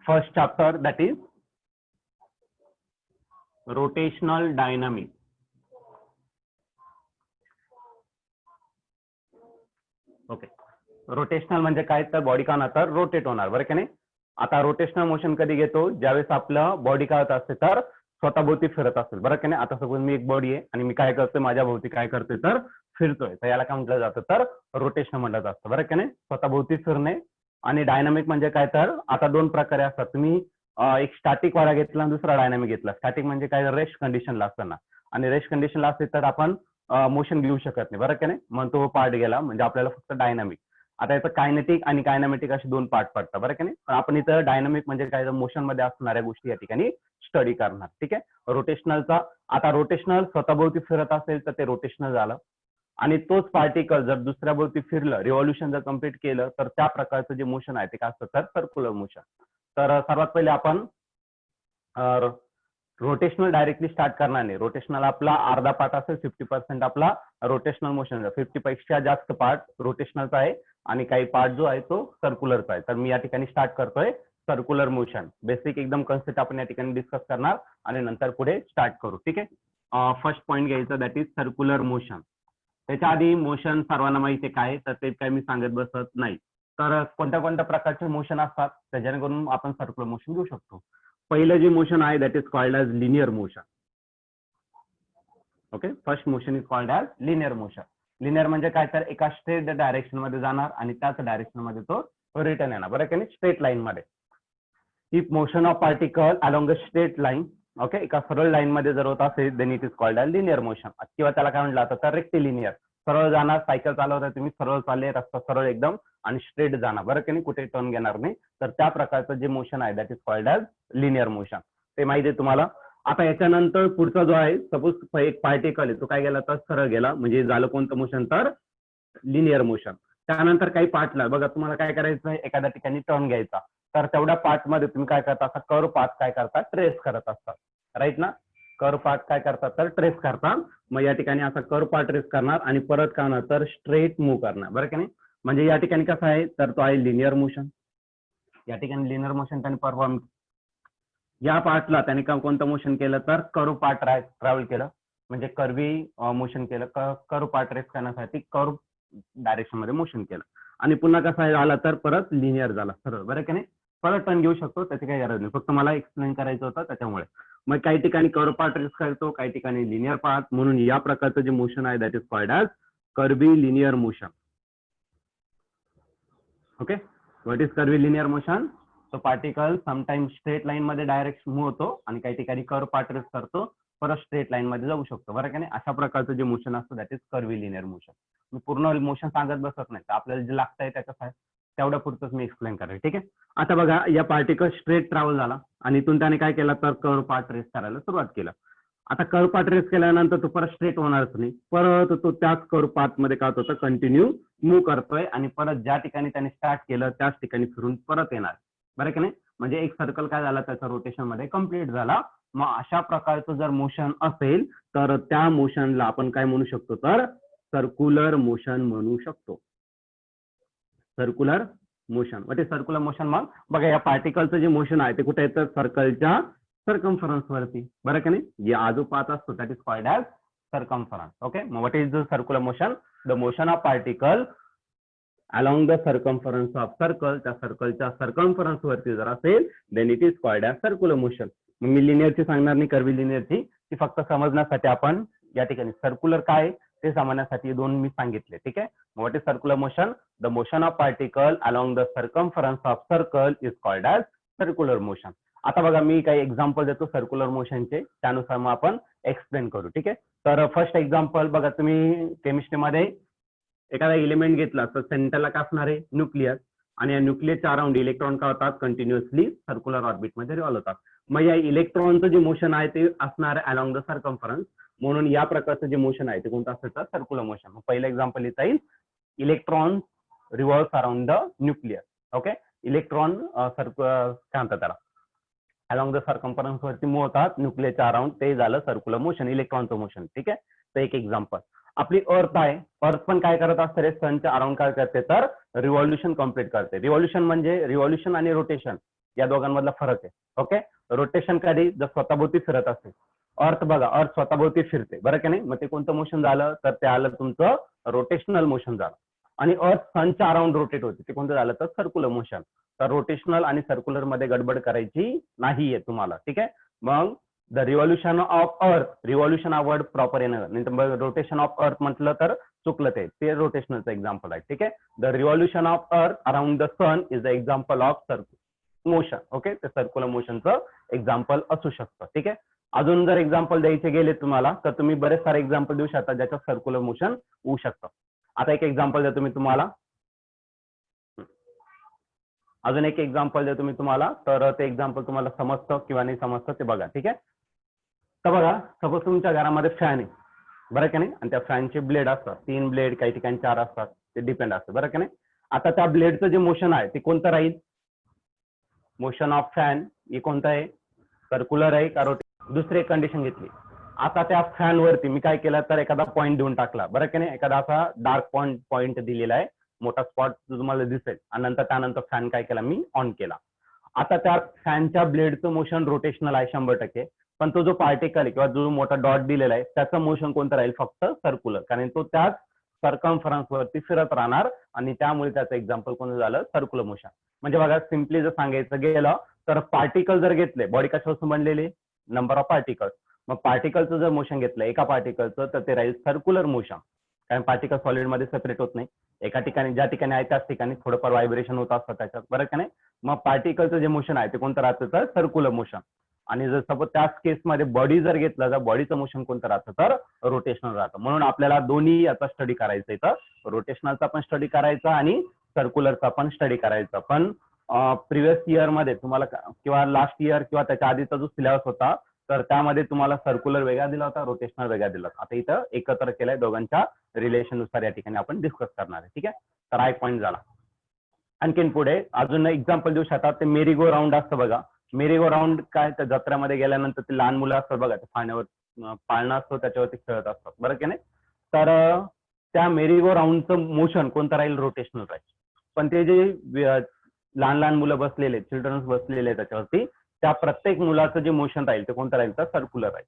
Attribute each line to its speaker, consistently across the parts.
Speaker 1: first chapter, that is rotational dynamics. Okay, rotational म्हणजे काय तर बॉडी काय होणार तर रोटेट होणार बरं का नाही. आता रोटेशनल मोशन कधी घेतो ज्यावेळेस आपलं बॉडी काय होत असते तर स्वतःभोवती फिरत असेल बरं का नाही. आता सपोज मी एक बॉडी आहे आणि मी काय करतोय माझ्या भोवती काय करतोय तर फिरतोय, तर याला काय म्हटलं जातं तर रोटेशन म्हटलं जातं बरं का नाही. स्वतःभोवती फिरणे. आणि डायनामिक म्हणजे काय तर आता दोन प्रकारे असतात. तुम्ही एक स्टॅटिक वाला घेतला आणि दुसरा डायनामिक घेतला. स्टॅटिक म्हणजे काय रेस्ट कंडिशनला असताना, आणि रेस्ट कंडिशनला असते तर आपण मोशन घेऊ शकत नाही बरं का नाही. मग तो पार्ट गेला म्हणजे आपल्याला फक्त डायनामिक. आता याचं कायनेटिक आणि कायनामेटिक असे दोन पार्ट पडतात बरं का नाही. पण आपण इथं डायनामिक म्हणजे काय तर मोशन मध्ये असणाऱ्या गोष्टी या ठिकाणी स्टडी करणार. ठीक आहे. रोटेशनलचा आता रोटेशनल स्वतःभोवती फिरत असेल तर ते रोटेशनल झालं, आणि तोच पार्टिकल जर दुसऱ्या भोवती फिरलं, रिव्हॉल्युशन जर कम्प्लीट केलं तर त्या प्रकारचं जे मोशन आहे ते काय असतं तर सर्क्युलर मोशन. तर सर्वात पहिले आपण रोटेशनल डायरेक्टली स्टार्ट करणार नाही. रोटेशनल आपला अर्धा पार्ट असेल, 50% आपला रोटेशनल मोशन, 50 पेक्षा जास्त पार्ट रोटेशनलचा आहे आणि काही पार्ट जो आहे तो सर्क्युलरचा आहे. तर मी या ठिकाणी स्टार्ट करतोय सर्क्युलर मोशन. बेसिक एकदम कन्सेप्ट आपण या ठिकाणी डिस्कस करणार आणि नंतर पुढे स्टार्ट करू. ठीक आहे. फर्स्ट पॉईंट घ्यायचा दॅट इज सर्क्युलर मोशन. त्याच्या आधी मोशन सर्वांना माहिती आहे काय, तर ते काय मी सांगत बसत नाही. तर कोणत्या कोणत्या प्रकारचे मोशन असतात त्याच्याकरून आपण सर्क्युलर मोशन घेऊ शकतो. पहिलं जे मोशन आहे that is called as linear motion. Okay, first motion is called as linear motion. Linear म्हणजे काय तर एका स्ट्रेट डायरेक्शन मध्ये जाणार आणि त्याच डायरेक्शन मध्ये तो रिटर्न येणार बरं का नाही, स्ट्रेट लाईन मध्ये. If motion of particle along a straight line, okay, एका सरळ लाईन मध्ये जर होत असेल then it is called as linear motion. किंवा त्याला काय म्हटलं जातं तर रेक्टिलिनियर. सरळ जाणार, सायकल चालवता तुम्ही, सरळ चालले, रस्ता सरळ एकदम आणि स्ट्रेट जाणार बरं का नाही, कुठे टर्न घेणार नाही. तर त्या प्रकारचं जे मोशन आहे that is called as linear motion. ते माहिती आहे तुम्हाला. आता याच्यानंतर पुढचा जो आहे, सपोज एक पार्टिकल आहे तो काय गेला तर सरळ गेला, म्हणजे झालं कोणतं मोशन तर लिनियर मोशन. त्यानंतर काही पार्टला बघा तुम्हाला काय करायचं आहे, एखाद्या ठिकाणी टर्न घ्यायचा, तर तेवढ्या पार्ट मध्ये तुम्ही काय करता, असा कर्व पाथ काय करता ट्रेस करत असतात, राईट ना. कर्व पाथ काय करतात तर ट्रेस करतात. मग या ठिकाणी असा कर्व पाथ ट्रेस करणार आणि परत काय होणार तर स्ट्रेट मूव्ह करणार बरं का नाही. म्हणजे या ठिकाणी कसं आहे तर तो आहे लिनियर मोशन. या ठिकाणी लिनियर मोशन त्याने परफॉर्म, या पार्टला त्याने कोणतं मोशन केलं तर कर्व पार्ट ट्रॅव्हल केलं, म्हणजे कर्वी मोशन केलं. कर्व पार्ट ट्रेस करण्यासाठी कर्व डायरेक्शन मध्ये मोशन केलं आणि पुन्हा कसा झाला तर परत लिनियर झाला सरळ बरं का नाही. परत टर्न घेऊ शकतो, त्याची काही गरज नाही, फक्त मला एक्सप्लेन करायचं होतं त्याच्यामुळे. मग काही ठिकाणी कर्व पार्ट ट्रेस करतो, काही ठिकाणी लिनियर पार्ट. म्हणून या प्रकारचं जे मोशन आहे that is called as curvy linear motion. Okay, what is curvilinear motion? तो पार्टिकल समटाइम स्ट्रेट लाईन मध्ये डायरेक्ट मूव्ह होतो आणि काही ठिकाणी कर्व पार्ट ट्रेस करतो, परत स्ट्रेट लाईन मध्ये जाऊ शकतो बरं का नाही. अशा प्रकारचं जे मोशन असतं that is curvilinear motion. मी पूर्ण मोशन सांगत बसत नाही, तर आपल्याला जे लागतंय त्याचं तेवढ्या पुरतच मी एक्सप्लेन करेल. ठीक आहे. आता बघा या पार्टिकल स्ट्रेट ट्रॅव्हल झाला आणि इथून त्याने काय केलं तर कर्व पार्ट ट्रेस करायला सुरुवात केलं. आता कर्व पार्ट ट्रेस केल्यानंतर तो परत स्ट्रेट होणारच नाही, परत तो त्याच कर्व पाथ मध्ये काय होतं कंटिन्यू मूव्ह करतोय आणि परत ज्या ठिकाणी त्याने स्टार्ट केलं त्याच ठिकाणी फिरून परत येणार बरं की नाही. म्हणजे एक सर्कल काय झाला त्याचा रोटेशन मध्ये कम्प्लीट झाला. मग अशा प्रकारचं जर मोशन असेल तर त्या मोशनला आपण काय म्हणू शकतो तर सर्क्युलर मोशन म्हणू शकतो. Circular motion. What is circular motion? मग बघा या पार्टिकलचं जे मोशन आहे ते कुठे येतं सर्कलच्या सर्कम्फरन्स वरती बरं का नाही. जे आजू पाथ असतो that is called as circumference. Okay, मग what is the circular motion? The motion of particle along the circumference of circle. त्या सर्कलच्या सर्कम्फरन्स वरती जर असेल then it is called as circular motion. मग मी लिनियरची सांगणार नाही, कर्वी लिनियरची, ती फक्त समजण्यासाठी आपण या ठिकाणी सर्क्युलर काय ते समजण्यासाठी दोन मी सांगितले. ठीक आहे. What is circular motion? The motion of particle along the circumference of circle is called as circular motion. आता बघा मी काही एक्झाम्पल देतो सर्क्युलर मोशनचे, त्यानुसार मग आपण एक्सप्लेन करू. ठीक आहे. तर फर्स्ट एक्झाम्पल बघा, तुम्ही केमिस्ट्रीमध्ये एखादा एलिमेंट घेतला तर सेंटरला काय असणार आहे न्यूक्लियस, आणि या न्यूक्लियसच्या अराउंड इलेक्ट्रॉन काय होतात कंटिन्युअसली सर्क्युलर ऑर्बिट मध्ये रिव्हॉल्व होतात. मग या इलेक्ट्रॉनचं जे मोशन आहे ते असणार आहे अलॉंग द सर्कम्फरन्स. म्हणून या प्रकारचं जे मोशन आहे ते कोणतं असतं तर सर्क्युलर मोशन. मग पहिलं एक्झाम्पल येता येईल electron revolve around the nucleus. Okay, electron काय म्हणतात त्याला अलॉंग द सर्कम्फरन्स वरती मूव्ह होतात न्यूक्लियसच्या अराउंड, ते झालं सर्क्युलर मोशन, इलेक्ट्रॉनचं मोशन. ठीक आहे. तर एक एक्झाम्पल आपली अर्थ आहे, अर्थ पण काय करत असते रे सनच्या अराउंड काय करते तर रिव्हॉल्युशन कम्प्लीट करते. रिव्हॉल्युशन म्हणजे रिव्हॉल्युशन आणि रोटेशन या दोघांमधला फरक आहे. ओके, रोटेशन कधी जर स्वतःभोवती फिरत असेल, अर्थ बघा अर्थ स्वतःभोवती फिरते बरं की नाही, मग ते कोणतं मोशन झालं तर ते आलं तुमचं रोटेशनल मोशन झालं. आणि अर्थ सनच्या अराउंड रोटेट होते ते कोणतं झालं तर सर्क्युलर मोशन. तर रोटेशनल आणि सर्क्युलर मध्ये गडबड करायची नाहीये तुम्हाला. ठीक आहे, मग द रिव्हॉल्युशन ऑफ अर्थ, रिव्हॉल्युशन हा वर्ड प्रॉपर येणार नाही तर रोटेशन ऑफ अर्थ म्हटलं तर चुकलं ते रोटेशनलचं एक्झाम्पल आहे. ठीक आहे, the revolution of earth around the sun is the example of motion. Okay, ते सर्क्युलर मोशनचं एक्झाम्पल असू शकतं. ठीक आहे, अजून जर एक्झाम्पल द्यायचे गेले तुम्हाला तर तुम्ही बरेच सारे एक्झाम्पल देऊ शकता ज्याच्यात सर्क्युलर मोशन होऊ शकतं. आता एक एक्झाम्पल देतो मी तुम्हाला, अजून एक एक्झाम्पल देतो मी तुम्हाला, तर ते एक्झाम्पल तुम्हाला समजतं किंवा नाही समजतं ते बघा. ठीक आहे, तर बघा सपोज तुमच्या घरामध्ये फॅन आहे बरं की नाही, आणि त्या फॅनचे ब्लेड असतात, 3 ब्लेड काही ठिकाणी 4 असतात, ते डिपेंड असतं बरं की नाही. आता त्या ब्लेडचं जे मोशन आहे ते कोणतं राहील, मोशन ऑफ फॅन हे कोणतं आहे, सर्क्युलर आहे का रोटेशनल. दुसरी एक कंडिशन घेतली, आता त्या फॅन वरती मी काय केलं तर एखादा पॉईंट देऊन टाकला बरं की नाही, एखादा असा डार्क पॉईंट दिलेला आहे, मोठा स्पॉट तुम्हाला दिसेल, आणि त्यानंतर फॅन काय केला मी ऑन केला. आता त्या फॅनच्या ब्लेडचं मोशन रोटेशनल आहे 100%, पण तो जो पार्टिकल आहे किंवा जो मोठा डॉट दिलेला आहे त्याचं मोशन कोणतं राहील फक्त सर्क्युलर, कारण तो त्याच सर्कम्फरन्स वरती फिरत राहणार आणि त्यामुळे त्याचं एक्झाम्पल कोणतं झालं सर्क्युलर मोशन. म्हणजे बघा सिम्पली जर सांगायचं गेलं तर पार्टिकल जर घेतले, बॉडी कशापासून बनलेली, नंबर ऑफ पार्टिकल्स, मग पार्टिकलचं जर मोशन घेतलं एका पार्टिकलचं तर ते राहील सर्क्युलर मोशन, कारण पार्टिकल सॉलिड मध्ये सेपरेट होत नाही, एका ठिकाणी ज्या ठिकाणी आहे त्याच ठिकाणी थोडंफार व्हायब्रेशन होत असतं त्याच्यात बरं का नाही. मग पार्टिकलचं जे मोशन आहे ते कोणतं राहतं तर सर्क्युलर मोशन. आणि जर सपोज त्याच केसमध्ये बॉडी जर घेतलं तर बॉडीचं मोशन कोणतं राहतं तर रोटेशनल राहतं. म्हणून आपल्याला दोन्ही याचा स्टडी करायचा आहे, तर रोटेशनलचा पण स्टडी करायचा आणि सर्क्युलरचा पण स्टडी करायचा. पण प्रिव्हियस इयर मध्ये तुम्हाला किंवा लास्ट इयर किंवा त्याच्या आधीचा जो सिलेबस होता तर त्यामध्ये तुम्हाला सर्क्युलर वेगळा दिला होता, रोटेशनल वेगळा दिला होता. आता इथं एकत्र केलंय, दोघांच्या रिलेशन नुसार या ठिकाणी आपण डिस्कस करणार आहे. ठीक आहे, तर हा एक पॉईंट झाला. आणखीन पुढे अजून एक्झाम्पल देऊ शकतात, ते मेरी गो राऊंड असतं बघा. मेरी गो राऊंड काय, तर जत्रेमध्ये गेल्यानंतर ते लहान मुलं असतात बघा, ते पाण्यावर पाळणा असतो त्याच्यावरती खेळत असतात बरं की नाही. तर त्या मेरी गो राऊंडचं मोशन कोणतं राहील, रोटेशनल राहील. पण ते जे लहान लहान मुलं बसलेले, चिल्ड्रन्स बसलेले त्याच्यावरती, त्या प्रत्येक मुलाचं जे मोशन राहील ते कोणतं राहील तर सर्क्युलर राहील.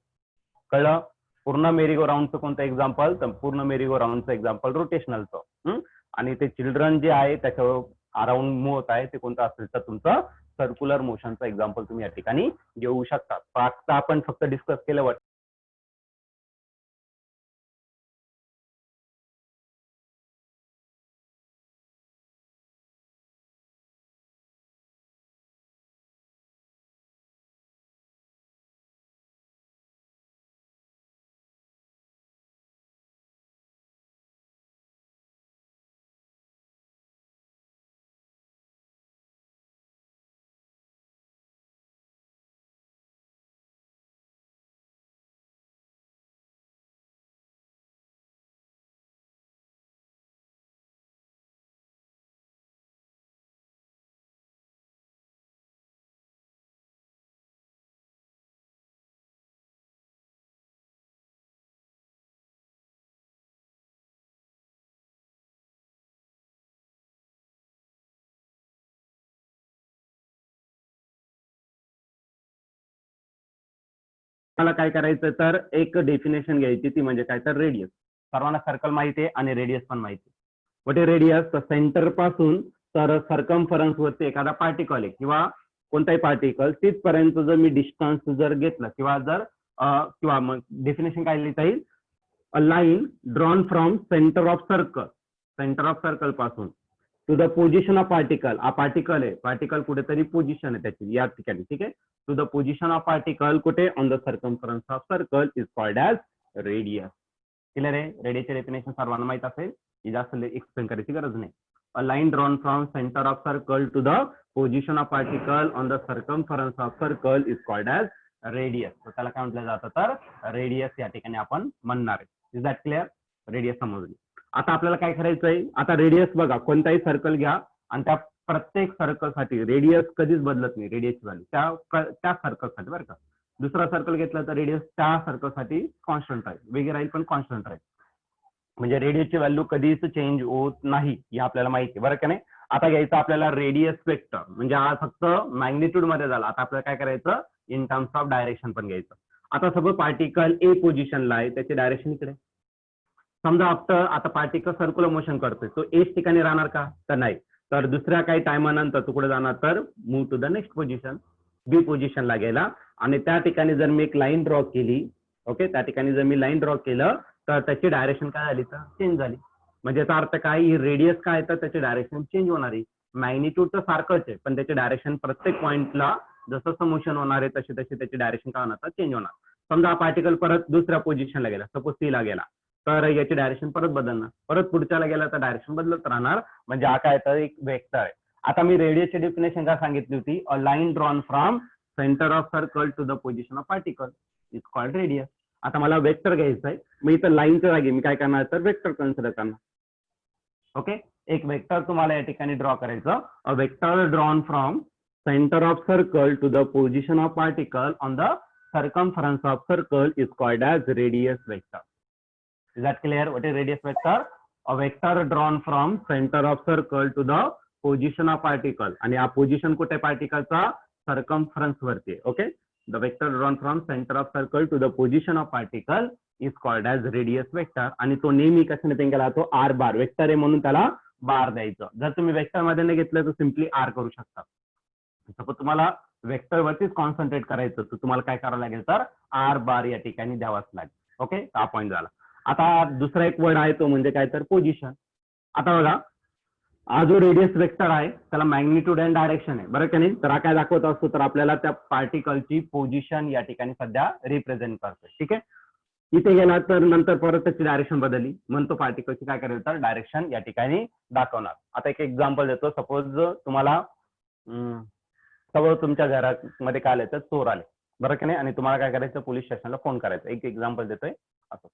Speaker 1: कळलं, पूर्ण मेरी गो राऊंडचं कोणतं एक्झाम्पल तर पूर्ण मेरी गो राऊंडचं एक्झाम्पल रोटेशनलचं. आणि ते चिल्ड्रन जे आहे त्याच्यावर अराउंड मूव्ह होत आहे ते कोणतं असेल तर तुमचं सर्क्युलर मोशनचं एक्झाम्पल तुम्ही या ठिकाणी घेऊ शकता. आता आपण फक्त डिस्कस केलं मला काय करायचं तर एक डेफिनेशन घ्यायची, ती म्हणजे काय तर रेडियस. सर्वांना सर्कल माहिती आहे आणि रेडियस पण माहिती आहे. म्हणजे रेडियस सेंटर पासून तर सर्कम्फरन्स वरती एखादा पार्टिकल आहे किंवा कोणताही पार्टिकल तिथपर्यंत जर मी डिस्टन्स जर घेतलं किंवा जर किंवा मग डेफिनेशन काय लिहिता येईल, a line drawn from centre of circle, centre of circle पासून to the position of particle. हा पार्टिकल आहे, पार्टिकल कुठेतरी पोझिशन आहे त्याची या ठिकाणी. ठीक आहे, to the position of particle कुठे, on the circumference of circle is called as radius. Clear आहे, रेडियसचे डेफिनेशन सर्वांना माहित असेल, ही जास्त एक्सप्लेन करायची गरज नाही. A line drawn from centre of circle to the position of particle on the circumference of circle is called as radius. तर त्याला काय म्हटलं जातं तर रेडियस या ठिकाणी आपण म्हणणार आहे. इज दॅट क्लिअर, रेडियस समजली. आता आपल्याला काय करायचंय, आता रेडियस बघा कोणताही सर्कल घ्या आणि त्या प्रत्येक सर्कलसाठी रेडियस कधीच बदलत नाही, रेडियसची व्हॅल्यू त्या सर्कलसाठी बरं का. दुसरा सर्कल घेतला तर रेडियस त्या सर्कलसाठी कॉन्स्टंट राहील, वेगळी राहील पण कॉन्स्टंट राहील. म्हणजे रेडियसची व्हॅल्यू कधीच चेंज होत नाही हे आपल्याला माहिती आहे बरं का नाही. आता घ्यायचं आपल्याला रेडियस वेक्टर, म्हणजे हा फक्त मॅग्निट्यूड मध्ये झाला. आता आपल्याला काय करायचं, इन टर्म्स ऑफ डायरेक्शन पण घ्यायचं. आता सपोज पार्टिकल ए पोझिशनला आहे, त्याची डायरेक्शन इकडे. समजा आता पार्टिकल सर्क्युलर मोशन करतोय, तो एच ठिकाणी राहणार का, तर नाही. तर दुसऱ्या काही टायमानंतर तो कुठे जाणार, तर move to the next position, B पोझिशनला गेला. आणि त्या ठिकाणी जर मी एक लाईन ड्रॉ केली, ओके, त्या ठिकाणी जर मी लाईन ड्रॉ केलं तर त्याची डायरेक्शन काय झाली, तर चेंज झाली. म्हणजे याचा अर्थ काय, ही रेडियस काय, तर त्याची डायरेक्शन चेंज होणार आहे. मॅग्निट्यूड तर सारखंच आहे, पण त्याची डायरेक्शन प्रत्येक पॉइंटला जसं जसं मोशन होणार आहे तशी तशी त्याची डायरेक्शन काय होणार, चेंज होणार. समजा हा पार्टिकल परत दुसऱ्या पोझिशनला गेला, सपोज सी ला गेला, तर याची डायरेक्शन परत बदलणार. परत पुढच्याला गेला तर डायरेक्शन बदलत राहणार. म्हणजे हा काय, तर एक वेक्टर आहे. आता मी रेडियसची डेफिनेशन काय सांगितली होती, a line drawn from centre of circle to the position of particle is called radius. आता मला वेक्टर घ्यायचं आहे, मी इथं लाईनच्या जागी मी काय करणार, तर वेक्टर कन्सिडर करणार. ओके, एक वेक्टर तुम्हाला या ठिकाणी ड्रॉ करायचं. A vector drawn from centre of circle to the position of particle on the circumference of circle is called as radius vector. Is that clear? What is radius vector? A vector drawn from center of circle to the position of particle. आणि हा position कुठे पार्टिकलचा, circumference वरती. Okay, the vector drawn from center of circle to the position of particle is called as radius vector. आणि तो नेहमी कशाने pen केला, तो आर बार. वेक्टर आहे म्हणून त्याला बार द्यायचं. जर तुम्ही वेक्टर मध्ये नाही घेतलं तर सिम्पली आर करू शकता. सपोज तुम्हाला वेक्टर वरतीच कॉन्सन्ट्रेट करायचं, तर तुम्हाला काय करावं लागेल, तर आर बार या ठिकाणी द्यावाच लागेल. ओके, हा पॉईंट झाला. आता दुसरा एक वर्ड आहे तो म्हणजे काय, तर पोझिशन. आता बघा, हा जो रेडियस वेक्टर आहे त्याला मॅग्निट्यूड अँड डायरेक्शन आहे, बरं का नाही. तर हा काय दाखवत असतो, तर आपल्याला त्या पार्टिकलची पोझिशन या ठिकाणी सध्या रिप्रेझेंट करतोय. ठीक आहे, इथे गेला तर नंतर परत त्याची डायरेक्शन बदलली, म्हणतो पार्टिकलची काय करायचं, तर डायरेक्शन या ठिकाणी दाखवणार. आता एक एक्झाम्पल देतो. सपोज तुम्हाला सपोज तुमच्या घरामध्ये काय आलं, तर चोर आले, बरं की नाही, आणि तुम्हाला काय करायचं, पोलीस स्टेशनला फोन करायचं. एक एक्झाम्पल देतोय असं.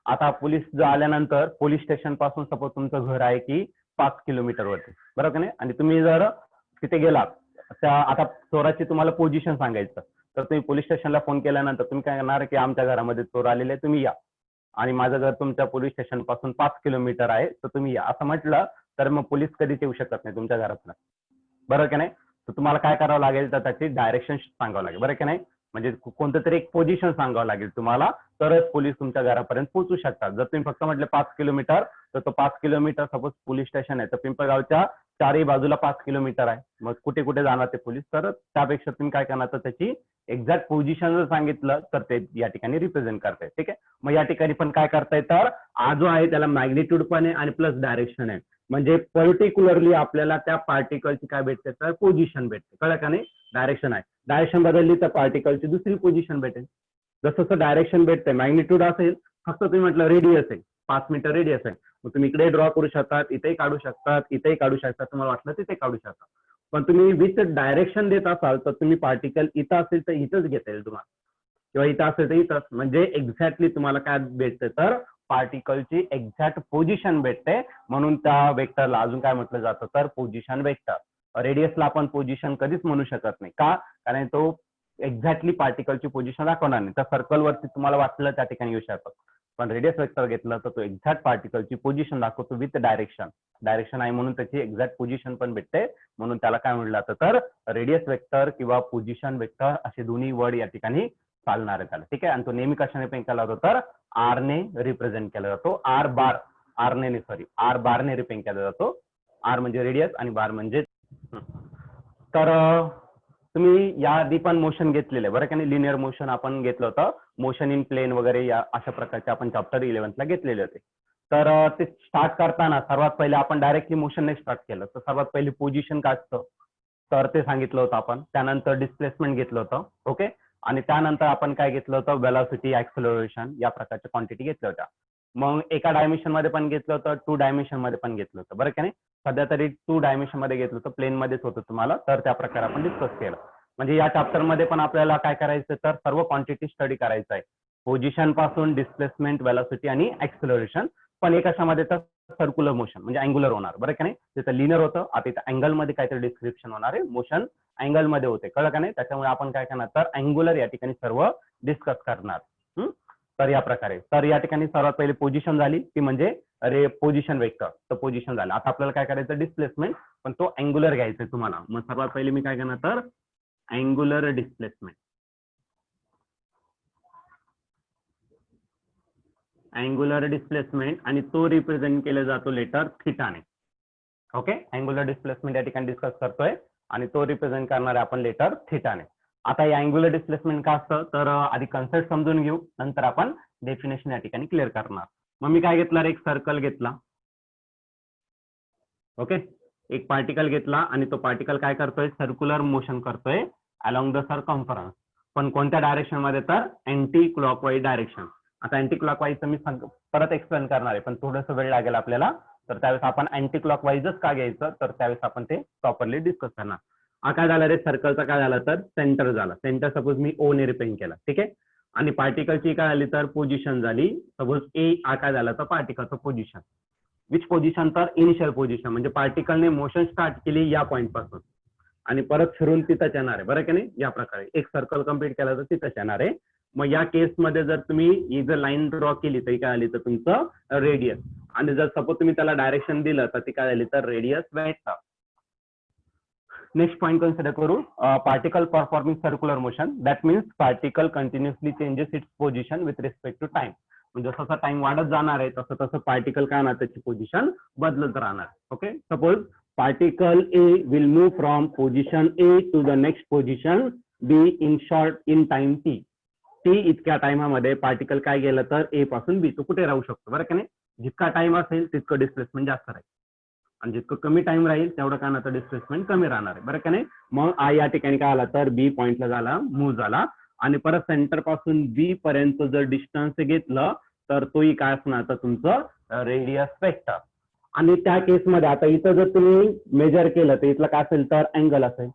Speaker 1: आता पोलीस जो आल्यानंतर पोलीस स्टेशन पासून सपोज तुमचं घर आहे की 5 किलोमीटर वरती, बरं की नाही, आणि तुम्ही जर तिथे गेलात, त्या आता चोराची तुम्हाला पोझिशन सांगायचं, तर तुम्ही पोलीस स्टेशनला फोन केल्यानंतर तुम्ही काय करणार, की आमच्या घरामध्ये चोर आलेले, तुम्ही या, आणि माझं घर तुमच्या पोलीस स्टेशन पासून 5 किलोमीटर आहे, तर तुम्ही या असं म्हटलं तर मग पोलीस कधीच येऊ शकत नाही तुमच्या घरातनं, बरं की नाही. तर तुम्हाला काय करावं लागेल, तर त्याची डायरेक्शन सांगावं लागेल, बरं की नाही. म्हणजे कोणतं तरी एक पोझिशन सांगावं लागेल तुम्हाला, तरच पोलीस तुमच्या घरापर्यंत पोहोचू शकतात. जर तुम्ही फक्त म्हटलं 5 किलोमीटर, तर तो 5 किलोमीटर सपोज पोलीस स्टेशन आहे, तर पिंपळगावच्या चारही बाजूला 5 किलोमीटर आहे, मग कुठे कुठे जाणार ते पोलीस, तर त्यापेक्षा तुम्ही काय करणार, तर त्याची एक्झॅक्ट पोझिशन जर सांगितलं तर ते या ठिकाणी रिप्रेझेंट करताय. ठीक आहे, मग या ठिकाणी पण काय करताय, तर हा जो आहे त्याला मॅग्निट्यूड पण आहे आणि प्लस डायरेक्शन आहे. म्हणजे पर्टिक्युलरली आपल्याला त्या पार्टिकलची काय भेटते, तर पोझिशन भेटते, कळलं का नाही. डायरेक्शन आहे, डायरेक्शन बदलली तर पार्टिकलची दुसरी पोझिशन भेटेल. जसं जसं डायरेक्शन भेटते, मॅग्निट्यूड असेल, फक्त तुम्ही म्हटलं रेडियस आहे, 5 मीटर रेडियस आहे, मग तुम्ही इकडे ड्रॉ करू शकतात, इथेही काढू शकतात, इथेही काढू शकतात, तुम्हाला वाटलं तिथे काढू शकता. पण तुम्ही विथ डायरेक्शन देत असाल तर तुम्ही पार्टिकल इथं असेल तर इथंच घेता येईल तुम्हाला, किंवा इथं असेल तर इथंच. म्हणजे एक्झॅक्टली तुम्हाला काय भेटते, तर पार्टिकलची एक्झॅक्ट पोझिशन भेटते. म्हणून त्या वेक्टरला अजून काय म्हटलं जातं, तर पोझिशन वेक्टर. रेडियसला आपण पोझिशन कधीच म्हणू शकत नाही, का, कारण तो एक्झॅक्टली पार्टिकलची पोझिशन दाखवणार नाही. त्या सर्कलवरती तुम्हाला वाटलं त्या ठिकाणी येऊ शकतं, पण रेडियस वेक्टर घेतलं तर तो एक्झॅक्ट पार्टिकलची पोझिशन दाखवतो विथ डायरेक्शन. डायरेक्शन आहे म्हणून त्याची एक्झॅक्ट पोझिशन पण भेटते, म्हणून त्याला काय म्हटलं जातं, तर रेडियस वेक्टर किंवा पोझिशन वेक्टर असे दोन्ही वर्ड या ठिकाणी चालणार आहे त्याला. ठीक आहे, आणि तो नेहमी कशाने पेन केला जातो, तर आर ने रिप्रेझेंट केला जातो. आर बार, आर बारने रिप्रेझेंट केला जातो. आर म्हणजे रेडियस आणि बार म्हणजे. तर तुम्ही या आधी पण मोशन घेतलेलं आहे, बरं का नाही. लिनियर मोशन आपण घेतलं होतं, मोशन इन प्लेन वगैरे या अशा प्रकारचे आपण चॅप्टर 11ला घेतलेले होते. तर ते स्टार्ट करताना सर्वात पहिले आपण डायरेक्टली मोशनने स्टार्ट केलं, तर सर्वात पहिली पोझिशन काय असतं, तर ते सांगितलं होतं आपण. त्यानंतर डिस्प्लेसमेंट घेतलं होतं, ओके, आणि त्यानंतर आपण काय घेतलं होतं, वेलॉसिटी, ऍक्सेलरेशन या प्रकारच्या क्वांटिटी घेतल्या होत्या. मग एका डायमेन्शन मध्ये पण घेतलं होतं, 2 डायमेन्शन मध्ये पण घेतलं होतं, बरं का नाही. सध्या तरी 2 डायमेन्शन मध्ये घेतलं होतं, प्लेन मध्येच होतं तुम्हाला, तर त्या प्रकारे आपण डिस्कस केलं. म्हणजे या चॅप्टर मध्ये पण आपल्याला काय करायचं, तर सर्व क्वांटिटी स्टडी करायचं आहे, पोझिशन पासून डिस्प्लेसमेंट, वेलॉसिटी आणि ऍक्सेलरेशन. पण एक अशामध्ये तर सर्क्युलर मोशन म्हणजे अँग्युलर होणार, बरं का नाही. तिथं लिनियर होतं, आता इथं अँगल मध्ये काहीतरी डिस्क्रिप्शन होणार आहे, मोशन अँगल मध्ये होते, कळलं का नाही. त्याच्यामुळे आपण काय करणार, तर अँग्युलर या ठिकाणी सर्व डिस्कस करणार. तर या प्रकारे, तर या ठिकाणी सर्वात पहिली पोझिशन झाली ती म्हणजे अरे पोझिशन वेक्टर, तर पोझिशन झालं. आता आपल्याला काय करायचं डिस्प्लेसमेंट, पण तो अँग्युलर घ्यायचा आहे तुम्हाला. मग सर्वात पहिले मी काय करणार तर अँग्युलर डिस्प्लेसमेंट. अँग्युलर डिस्प्लेसमेंट आणि तो रिप्रेझेंट केला जातो लेटर थिटाने. ओके, अँग्युलर डिस्प्लेसमेंट या ठिकाणी डिस्कस करतोय आणि तो रिप्रेझेंट करणार आहे आपण लेटर थिटाने. आता या अँग्युलर डिस्प्लेसमेंट का असतं तर आधी कन्सेप्ट समजून घेऊ, नंतर आपण डेफिनेशन या ठिकाणी क्लिअर करणार. मग मी काय घेतला, एक सर्कल घेतला. ओके, एक पार्टिकल घेतला आणि तो पार्टिकल काय करतोय, सर्क्युलर मोशन करतोय अलॉंग द सर्कम्फरन्स, पण कोणत्या डायरेक्शन मध्ये तर अँटी क्लॉकवाईज डायरेक्शन. आता अँटी क्लॉकवाईजचं मी परत एक्सप्लेन करणार आहे, पण थोडंसं वेळ लागेल आपल्याला. तर त्यावेळेस आपण अँटी क्लॉकवाईजच का घ्यायचं तर त्यावेळेस आपण ते प्रॉपरली डिस्कस करणार. हा काय झाला रे, सर्कलचा काय झाला तर सेंटर झाला. सेंटर सपोज मी ओ ने रिप्रेझेंट केला, ठीक आहे. आणि पार्टिकलची काय झाली तर पोझिशन झाली. सपोज ए हा काय झाला तर पार्टिकलचं पोझिशन. विच पोझिशन तर इनिशियल पोझिशन, म्हणजे पार्टिकलने मोशन स्टार्ट केली या पॉईंट पासून आणि परत फिरून तिथंच येणार आहे, बरं की नाही. या प्रकारे एक सर्कल कंप्लीट केला तर तिथंच येणार आहे. मग या केसमध्ये जर तुम्ही ही जर लाईन ड्रॉ केली तर काय आली तर तुमचं रेडियस, आणि जर सपोज तुम्ही त्याला डायरेक्शन दिलं तर ती काय झाली तर radius vector. Next point consider करू, particle performing circular motion. That means particle continuously changes its position with respect to time. म्हणजे जसं टाइम वाढत जाणार आहे तसं तसं पार्टिकल काय होणार त्याची पोझिशन बदलत राहणार. Okay, suppose particle A will move from position A to the next position B in time T. T इतक्या टाइमामध्ये पार्टिकल काय गेलं तर A पासून B तो कुठे राहू शकतो, बरं का नाही. जितका टाइम असेल तितकं डिस्प्लेसमेंट जास्त राहील आणि जितकं कमी टाइम राहील तेवढं काय तर डिस्प्लेसमेंट कमी राहणार आहे, बरं का नाही. मग आ या ठिकाणी काय आला तर बी पॉइंटला झाला मूव्ह झाला आणि परत सेंटर पासून बी पर्यंत जर डिस्टन्स घेतलं तर तोही काय असणार तर तुमचं रेडियस वेक्टर. आणि त्या केसमध्ये आता इथं जर तुम्ही मेजर केलं तर इथलं काय असेल तर अँगल असेल.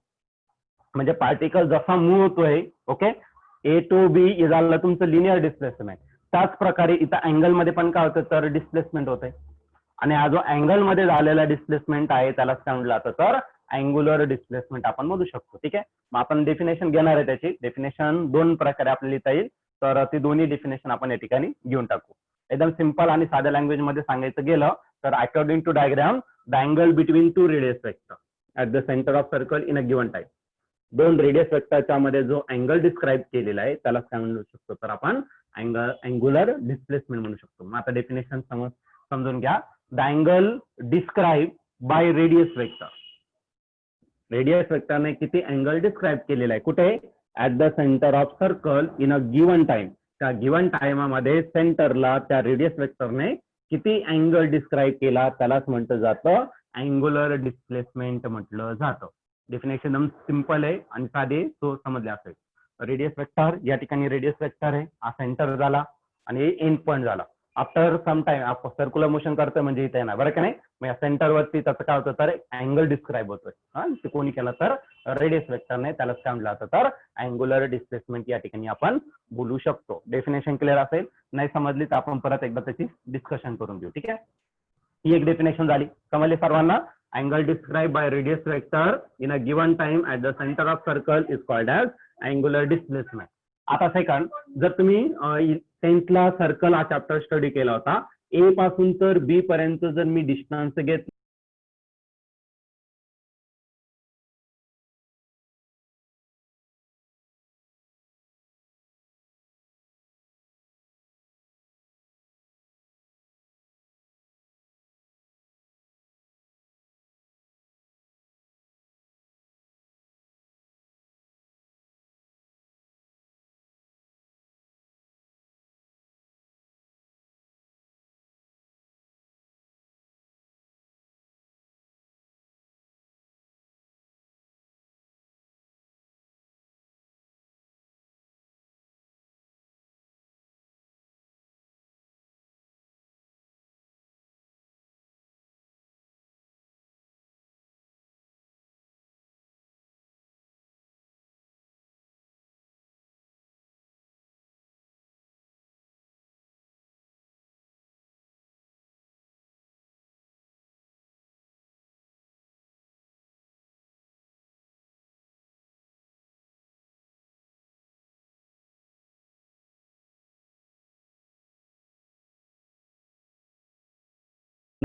Speaker 1: म्हणजे पार्टिकल जसा मूव्ह होतोय, ओके, ए टू बी झालं तुमचं लिनियर डिस्प्लेसमेंट. त्याच प्रकारे इथं अँगल मध्ये पण काय होतं तर डिस्प्लेसमेंट होतंय. आणि हा जो अँगल मध्ये झालेला डिस्प्लेसमेंट आहे त्यालाच काय म्हटलं जातं तर अँग्युलर डिस्प्लेसमेंट आपण म्हणू शकतो. ठीक आहे, मग आपण डेफिनेशन घेणार आहे. त्याची डेफिनेशन दोन प्रकारे आपल्याला लिहिता येईल, तर ती दोन्ही डेफिनेशन आपण या ठिकाणी घेऊन टाकू. एकदम सिंपल आणि साध्या लँग्वेज मध्ये सांगायचं गेलं तर according to diagram the angle between two radius vector at the centre of circle in a given time. दोन रेडियस वेक्टरच्या मध्ये जो अँगल डिस्क्राईब केलेला आहे त्याला काय म्हणू शकतो तर आपण अँग्युलर डिस्प्लेसमेंट म्हणू शकतो. मग आता डेफिनेशन समजून घ्या. The angle describe by radius vector. Radius वेक्टरने किती अँगल डिस्क्राईब केलेला आहे कुठे at the centre of circle in a given time. त्या गिव्हन टाइमामध्ये सेंटरला त्या रेडियस वेक्टरने किती अँगल डिस्क्राईब केला त्यालाच म्हटलं जातं अँग्युलर डिस्प्लेसमेंट म्हटलं जातं. डेफिनेशन एकदम सिंपल आहे आणि साधे, तो समजले असेल. रेडियस वेक्टर या ठिकाणी रेडियस वेक्टर आहे, हा सेंटर झाला आणि एंड पॉइंट झाला. After some time circular motion करतोय म्हणजे इथे येणार, बरं का नाही. मग या सेंटरवरती त्याचं काय होतं तर अँगल डिस्क्राईब होतोय. हा, ते कोणी केलं तर रेडियस वेक्टर नाही, त्यालाच काय म्हटलं जातं तर अँग्युलर डिस्प्लेसमेंट या ठिकाणी आपण बोलू शकतो. डेफिनेशन क्लिअर असेल, नाही समजली तर आपण परत एकदा त्याची डिस्कशन करून घेऊ. ठीक आहे, ही एक डेफिनेशन झाली, समजली सर्वांना. Angle describe by radius vector in a given time at the centre of circle is called as angular displacement. आता सेकंड, जर तुम्ही टेन्थला सर्कल हा चॅप्टर स्टडी केला होता, ए पासून तर बी पर्यंत जर मी डिस्टन्स घेतला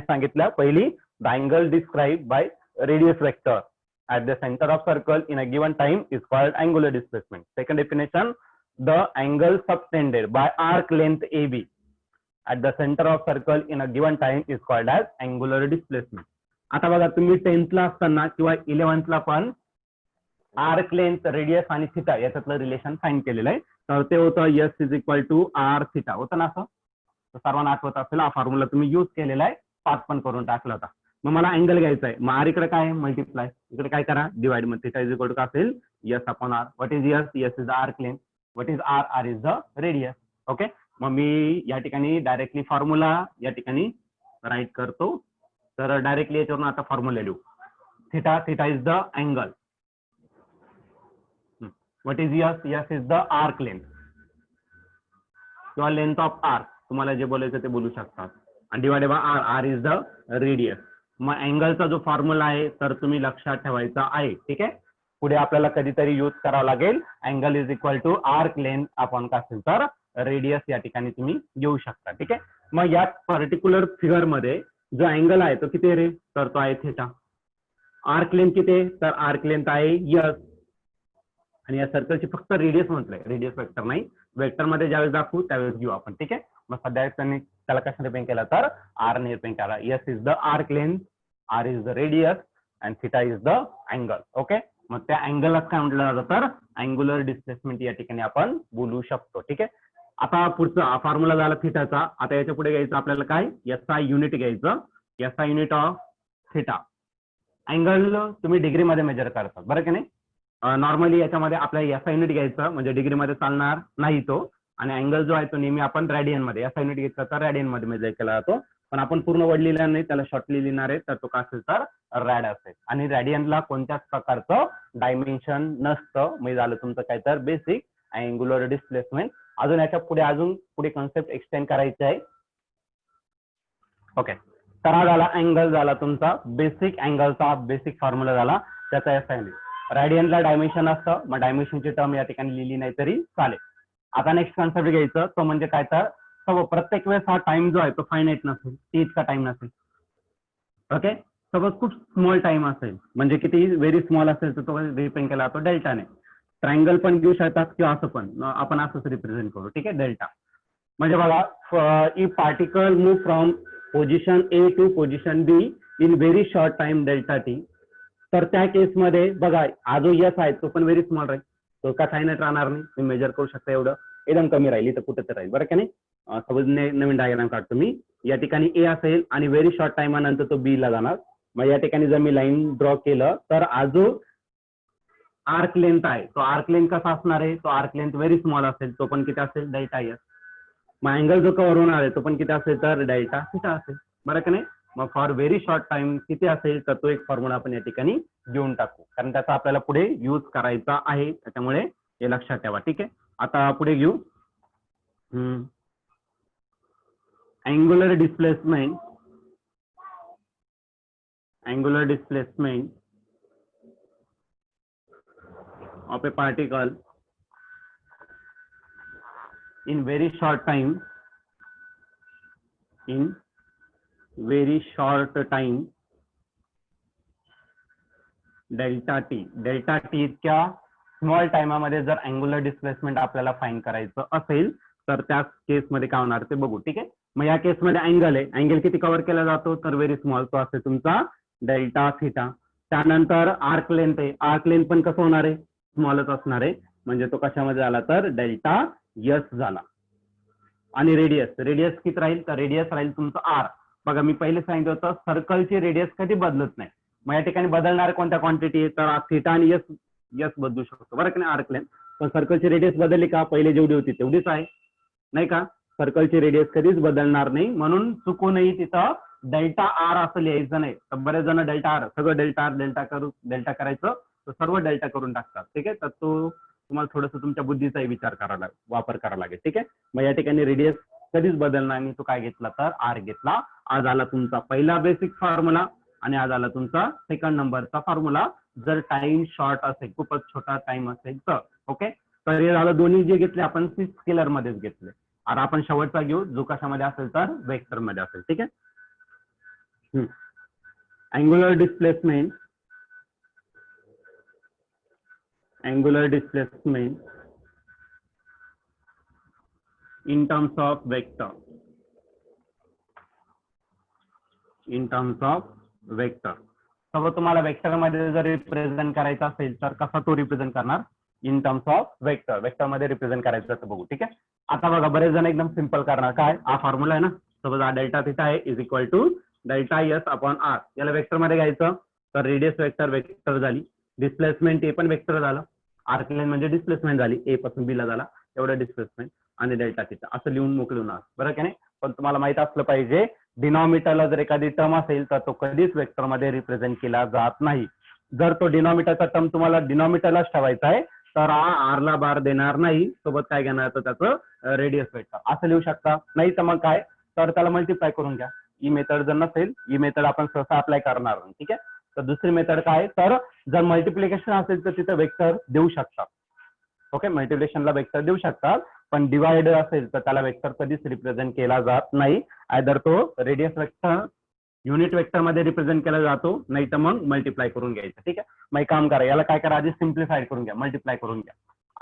Speaker 1: सांगितलं पहिली, the angle describe by radius vector at the center of circle in a given time is called angular displacement. Second definition, the angle subtended by arc length AB at the center of circle in a given time is called as angular displacement. आता बघा तुम्ही 10th ला असताना किंवा 11th ला पण arc length, radius आणि theta याच्यातलं रिलेशन फाइंड केलेलं आहे. तर ते होतं S is equal to R theta, होतं ना असं? सर्वांना आठवत असेल हा फॉर्म्युला तुम्ही यूज केलेला आहे, पास पण करून टाकला होता. मग मला अँगल घ्यायचा आहे, मग आर इकडे काय मल्टिप्लाय, इकडे काय करा डिवाइड, मग थिटा इज इक्वल टू काय असेल S upon R. What is S? S is the arc length. What is R? R is the radius. Okay, मग मी या ठिकाणी डायरेक्टली फॉर्म्युला या ठिकाणी राईट करतो. तर डायरेक्टली याच्यावरून आता फॉर्म्युला लिहू. Theta, theta is the angle. What is S? S is the arc length किंवा लेंथ ऑफ आर्क, तुम्हाला जे बोलायचं ते बोलू शकतात. आणि divided by R, R is the radius. मग अँगलचा जो फॉर्म्युला आहे तर तुम्ही लक्षात ठेवायचा आहे. ठीक आहे, पुढे आपल्याला कधीतरी यूज करावं लागेल. Angle is equal to arc length upon काय असेल तर रेडियस या ठिकाणी तुम्ही घेऊ शकता. ठीक आहे, मग या पर्टिक्युलर फिगर मध्ये जो अँगल आहे तो किती रे, तर तो आहे थिटा. आर्क लेंथ किती आहे, तर आर्क लेंथ आहे S. आणि या सर्कलची फक्त रेडियस म्हटलंय, रेडियस वेक्टर नाही. वेक्टर मध्ये ज्यावेळेस दाखवू त्यावेळेस घेऊ आपण. ठीक आहे, मग सध्या त्यांनी त्याला कशा रिप्रेझेंट केला तर आर ने रिप्रेझेंट केला. S is the arc length, R is the radius and theta is the angle. Okay, मग त्या अँगलला काय म्हटलं जातं तर अँगुलर डिस्प्लेसमेंट या ठिकाणी आपण बोलू शकतो. ठीक आहे, आता पुढचा फॉर्म्युला झाला थिटाचा. आता याच्या पुढे घ्यायचं आपल्याला काय, SI युनिट घ्यायचं. SI unit of theta. Angle तुम्ही डिग्री मध्ये मेजर करतात बरं की नाही. नॉर्मली याच्यामध्ये आपल्याला SI युनिट घ्यायचं म्हणजे डिग्री मध्ये चालणार नाही तो. आणि अँगल जो आहे तो नेहमी आपण रॅडियन मध्ये, SI युनिट घेतला तर रॅडियन मध्ये मेजर केला जातो. पण आपण पूर्ण वर्ड लिहिला नाही, त्याला शॉर्टली लिहिणार आहे, तर तो काय असेल तर रॅड असेल. आणि रॅडियनला कोणत्याच प्रकारचं डायमेन्शन नसतं. म्हणजे झालं तुमचं काय तर बेसिक अँगुलर डिस्प्लेसमेंट. अजून याच्या पुढे कॉन्सेप्ट एक्सटेंड करायचे आहे. ओके, तर हा झाला अँगल, झाला तुमचा बेसिक अँगलचा बेसिक फॉर्म्युला झाला त्याचा SI युनिट. रॅडियनला डायमेन्शन असतं, मग डायमेन्शनची टर्म या ठिकाणी लिहिली नाही तरी चालेल. आता नेक्स्ट कॉन्सेप्ट घ्यायचं तो म्हणजे काय तर प्रत्येक वेळेस हा टाइम जो आहे तो फायनाईट नसेल, टी इतका टाइम नसेल. ओके, सपोज खूप स्मॉल टाइम असेल, म्हणजे किती व्हेरी स्मॉल असेल तर तो रिप्रेझेंट केला जातो डेल्टाने. ट्रायंगल पण घेऊ शकतात किंवा असं पण आपण असंच रिप्रेझेंट करू. ठीक आहे, डेल्टा म्हणजे बघा, if particle move from position A to position B in very short time delta t, तर त्या केसमध्ये बघा हा जो S आहे तो पण व्हेरी स्मॉल राहील, तो का फायनाईट राहणार नाही. तुम्ही मेजर करू शकता, एवढं एकदम कमी राहील तर कुठे तर राहील बरं का नाही. सपोज नवीन डायग्राम काढतो मी. या ठिकाणी A असेल आणि व्हेरी शॉर्ट टाइमानंतर तो B ला जाणार. मग या ठिकाणी जर मी लाईन ड्रॉ केलं तर हा जो आर्क लेंथ आहे तो आर्क लेंथ कसा असणार आहे, तो आर्क लेंथ व्हेरी स्मॉल असेल, तो पण किती असेल डेल्टा S. मग अँगल जो कव्हर होणार आहे तो पण किती असेल तर डेल्टा थिटा असेल बरं का नाही. मग फॉर व्हेरी शॉर्ट टाइम किती असेल तर तो एक फॉर्म्युला आपण या ठिकाणी घेऊन टाकू, कारण त्याचा आपल्याला पुढे यूज करायचा आहे, त्याच्यामुळे हे लक्षात ठेवा. ठीक आहे, आता पुढे घेऊ angular displacement. Angular displacement of a particle in very short time, delta T. Delta T इतक्या स्मॉल टाइमामध्ये जर अँगुलर डिस्प्लेसमेंट आपल्याला फाइंड करायचं असेल तर त्या केसमध्ये काय होणार ते बघू. ठीक आहे, मग या केसमध्ये अँगल आहे, अँगल किती कव्हर केला जातो तर व्हेरी स्मॉल, तो असेल तुमचा डेल्टा थिटा. त्यानंतर आर्क लेंथ आहे, आर्क लेंथ पण कसं होणार आहे, स्मॉलच असणार आहे, म्हणजे तो कशामध्ये झाला तर डेल्टा S झाला. आणि रेडियस, रेडियस किती राहील तर रेडियस राहील तुमचं R. बघा मी पहिले सांगितलं होतं सर्कलची रेडियस कधी बदलत नाही. मग या ठिकाणी बदलणाऱ्या कोणत्या क्वांटिटी आहे तर थिटा आणि S बदलू शकतो बरं की नाही आर्क लेंथ. पण सर्कलची रेडियस बदलली का, पहिले जेवढी होती तेवढीच आहे नाही का. सर्कलची रेडियस कधीच बदलणार नाही, म्हणून चुकूनही तिथं डेल्टा R असं लिहायचं नाही. तर बरेच जण डेल्टा R सगळं डेल्टा करायचं, तर सर्व डेल्टा करून टाकतात. ठीक आहे, तर तो तुम्हाला थोडंसं तुमच्या बुद्धीचाही वापर करावा लागेल. ठीक आहे, मग या ठिकाणी रेडियस कधीच बदलणार नाही, तो काय घेतला तर R घेतला. आज आला तुमचा पहिला बेसिक फॉर्म्युला आणि आज आला तुमचा सेकंड नंबरचा फॉर्म्युला जर टाइम शॉर्ट असेल, खूपच छोटा टाइम असेल तर. ओके, तर हे झालं दोन्ही जे घेतले आपण स्केलर मध्येच घेतले. आता आपण शेवटचा घेऊ जो कशामध्ये असेल तर वेक्टर मध्ये असेल. ठीक आहे, angular displacement in terms of vector, सगळं तुम्हाला वेक्टर मध्ये जर रिप्रेझेंट करायचं असेल तर कसा तो रिप्रेझेंट करणार इन टर्म्स ऑफ वेक्टर मध्ये रिप्रेझेंट करायचं असं बघू. ठीक आहे, आता बघा बरेच जण एकदम सिंपल करणार. काय हा फॉर्म्युला आहे ना, सपोज हा डेल्टा थिटा आहे is equal to delta S upon R. याला वेक्टर मध्ये घ्यायचं तर रेडियस वेक्टर झाली, डिस्प्लेसमेंट ए पण वेक्टर झालं, आर्क लेंथ म्हणजे डिस्प्लेसमेंट झाली, ए पासून बी ला झाला एवढं डिस्प्लेसमेंट, आणि डेल्टा थिटा असं लिहून मोकळून आर. बरं की नाही, पण तुम्हाला माहित असलं पाहिजे डिनॉमिनेटरला जर एखादी टर्म असेल तर तो कधीच वेक्टर मध्ये रिप्रेझेंट केला जात नाही. जर तो डिनॉमिनेटरचा टर्म तुम्हाला डिनॉमिनेटरलाच ठेवायचा आहे तर आर ला बार देणार नाही, सोबत काय घेणार तर त्याचं रेडियस वेक्टर असं लिहू शकता. नाही तर मग काय, तर त्याला मल्टिप्लाय करून घ्या. ही मेथड जर नसेल, ही मेथड आपण सहसा अप्लाय करणार नाही. ठीक आहे, तर दुसरी मेथड काय, तर जर मल्टिप्लिकेशन असेल तर तिथं वेक्टर देऊ शकतात. ओके, मल्टिप्लिकेशनला वेक्टर देऊ शकतात, पण डिवाइड असेल तर त्याला वेक्टर कधीच रिप्रेझेंट केला जात नाही. आयदर तो रेडियस वेक्टर युनिट वेक्टर मध्ये रिप्रेझेंट केला जातो, नाही तर मग मल्टिप्लाय करून घ्यायचं. ठीक आहे, मग एक काम करा, याला काय करा, आधी सिम्प्लिफाय करून घ्या, मल्टिप्लाय करून घ्या.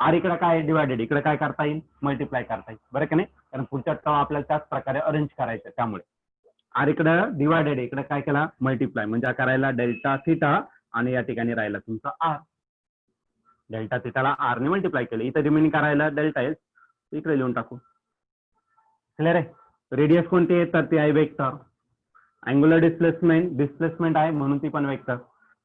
Speaker 1: आर इकडे काय डिवायडेड, इकडे काय करता येईल, मल्टिप्लाय करता येईल. बरं की नाही, कारण पुढच्या टर्म आपल्याला त्याच प्रकारे अरेंज करायचं, त्यामुळे आर इकडे डिवायडेड, इकडे काय केला मल्टिप्लाय, म्हणजे करायला डेल्टा थिटा आणि या ठिकाणी राहिला तुमचा आर. डेल्टा थिटाला आर ने मल्टिप्लाय केलं, इथे रिमेनिंग करायला डेल्टा एस इकडे लिहून टाकू. क्लिअर आहे. रेडियस कोणती आहे तर ती आहे वेक्टर. अँग्युलर डिस्प्लेसमेंट आहे म्हणून ती पण वेक्टर,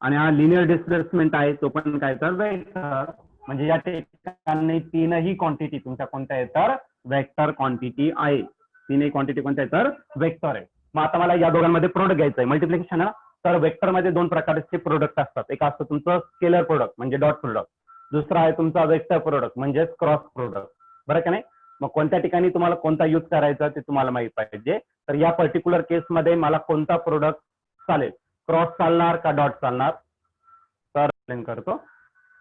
Speaker 1: आणि हा लिनियर डिस्प्लेसमेंट आहे तो पण काय तर वेक्टर. म्हणजे या ठिकाणी तीनही क्वांटिटी तुमच्या कोणत्या आहे तर वेक्टर क्वांटिटी आहे. तीनही क्वांटिटी कोणत्या आहे तर वेक्टर आहे. मग आता मला या दोघांमध्ये प्रोडक्ट घ्यायचं आहे, मल्टिप्लिकेशन आहे. तर वेक्टर मध्ये दोन प्रकारचे प्रोडक्ट असतात, एक असतं तुमचं स्केलर प्रोडक्ट म्हणजे डॉट प्रोडक्ट, दुसरा आहे तुमचा वेक्टर प्रोडक्ट म्हणजे क्रॉस प्रोडक्ट. बरं का नाही, मग कोणत्या ठिकाणी तुम्हाला कोणता यूज करायचा ते तुम्हाला माहित पाहिजे. तर या पर्टिक्युलर केसमध्ये मला कोणता प्रोडक्ट चालेल, क्रॉस चालणार का डॉट चालणार, तर एक्सप्लेन करतो.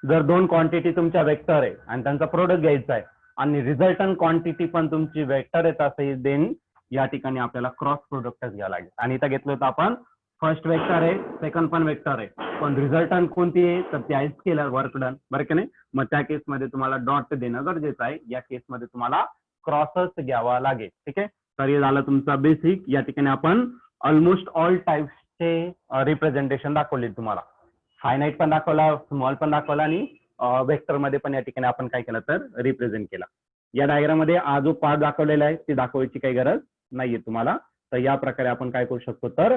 Speaker 1: जर दोन क्वांटिटी तुमच्या वेक्टर आहे आणि त्यांचा प्रोडक्ट घ्यायचा आहे आणि रिझल्टंट क्वांटिटी पण तुमची वेक्टर येत असेल, देन या ठिकाणी आपल्याला क्रॉस प्रोडक्टच घ्यावं लागेल. आणि इथं घेतलं होतं आपण फर्स्ट वेक्टर आहे, सेकंड पण वेक्टर आहे, पण रिझल्टंट कोणती आहे तर ती आहे स्केलर वर्क डन. बरं की नाही, मग त्या केसमध्ये तुम्हाला डॉट देणं गरजेचं आहे, या केसमध्ये तुम्हाला क्रॉसच घ्यावा लागेल. ठीक आहे, तर हे झालं तुमचा बेसिक. या ठिकाणी आपण ऑलमोस्ट ऑल टाइप्सचे रिप्रेझेंटेशन दाखवले तुम्हाला, फायनाईट पण दाखवला, स्मॉल पण दाखवला, आणि वेक्टर मध्ये पण या ठिकाणी आपण काय केलं तर रिप्रेझेंट केला. या डायग्राम मध्ये हा जो पार्ट दाखवलेला आहे ते दाखवायची काही गरज नाहीये तुम्हाला. तर या प्रकारे आपण काय करू शकतो तर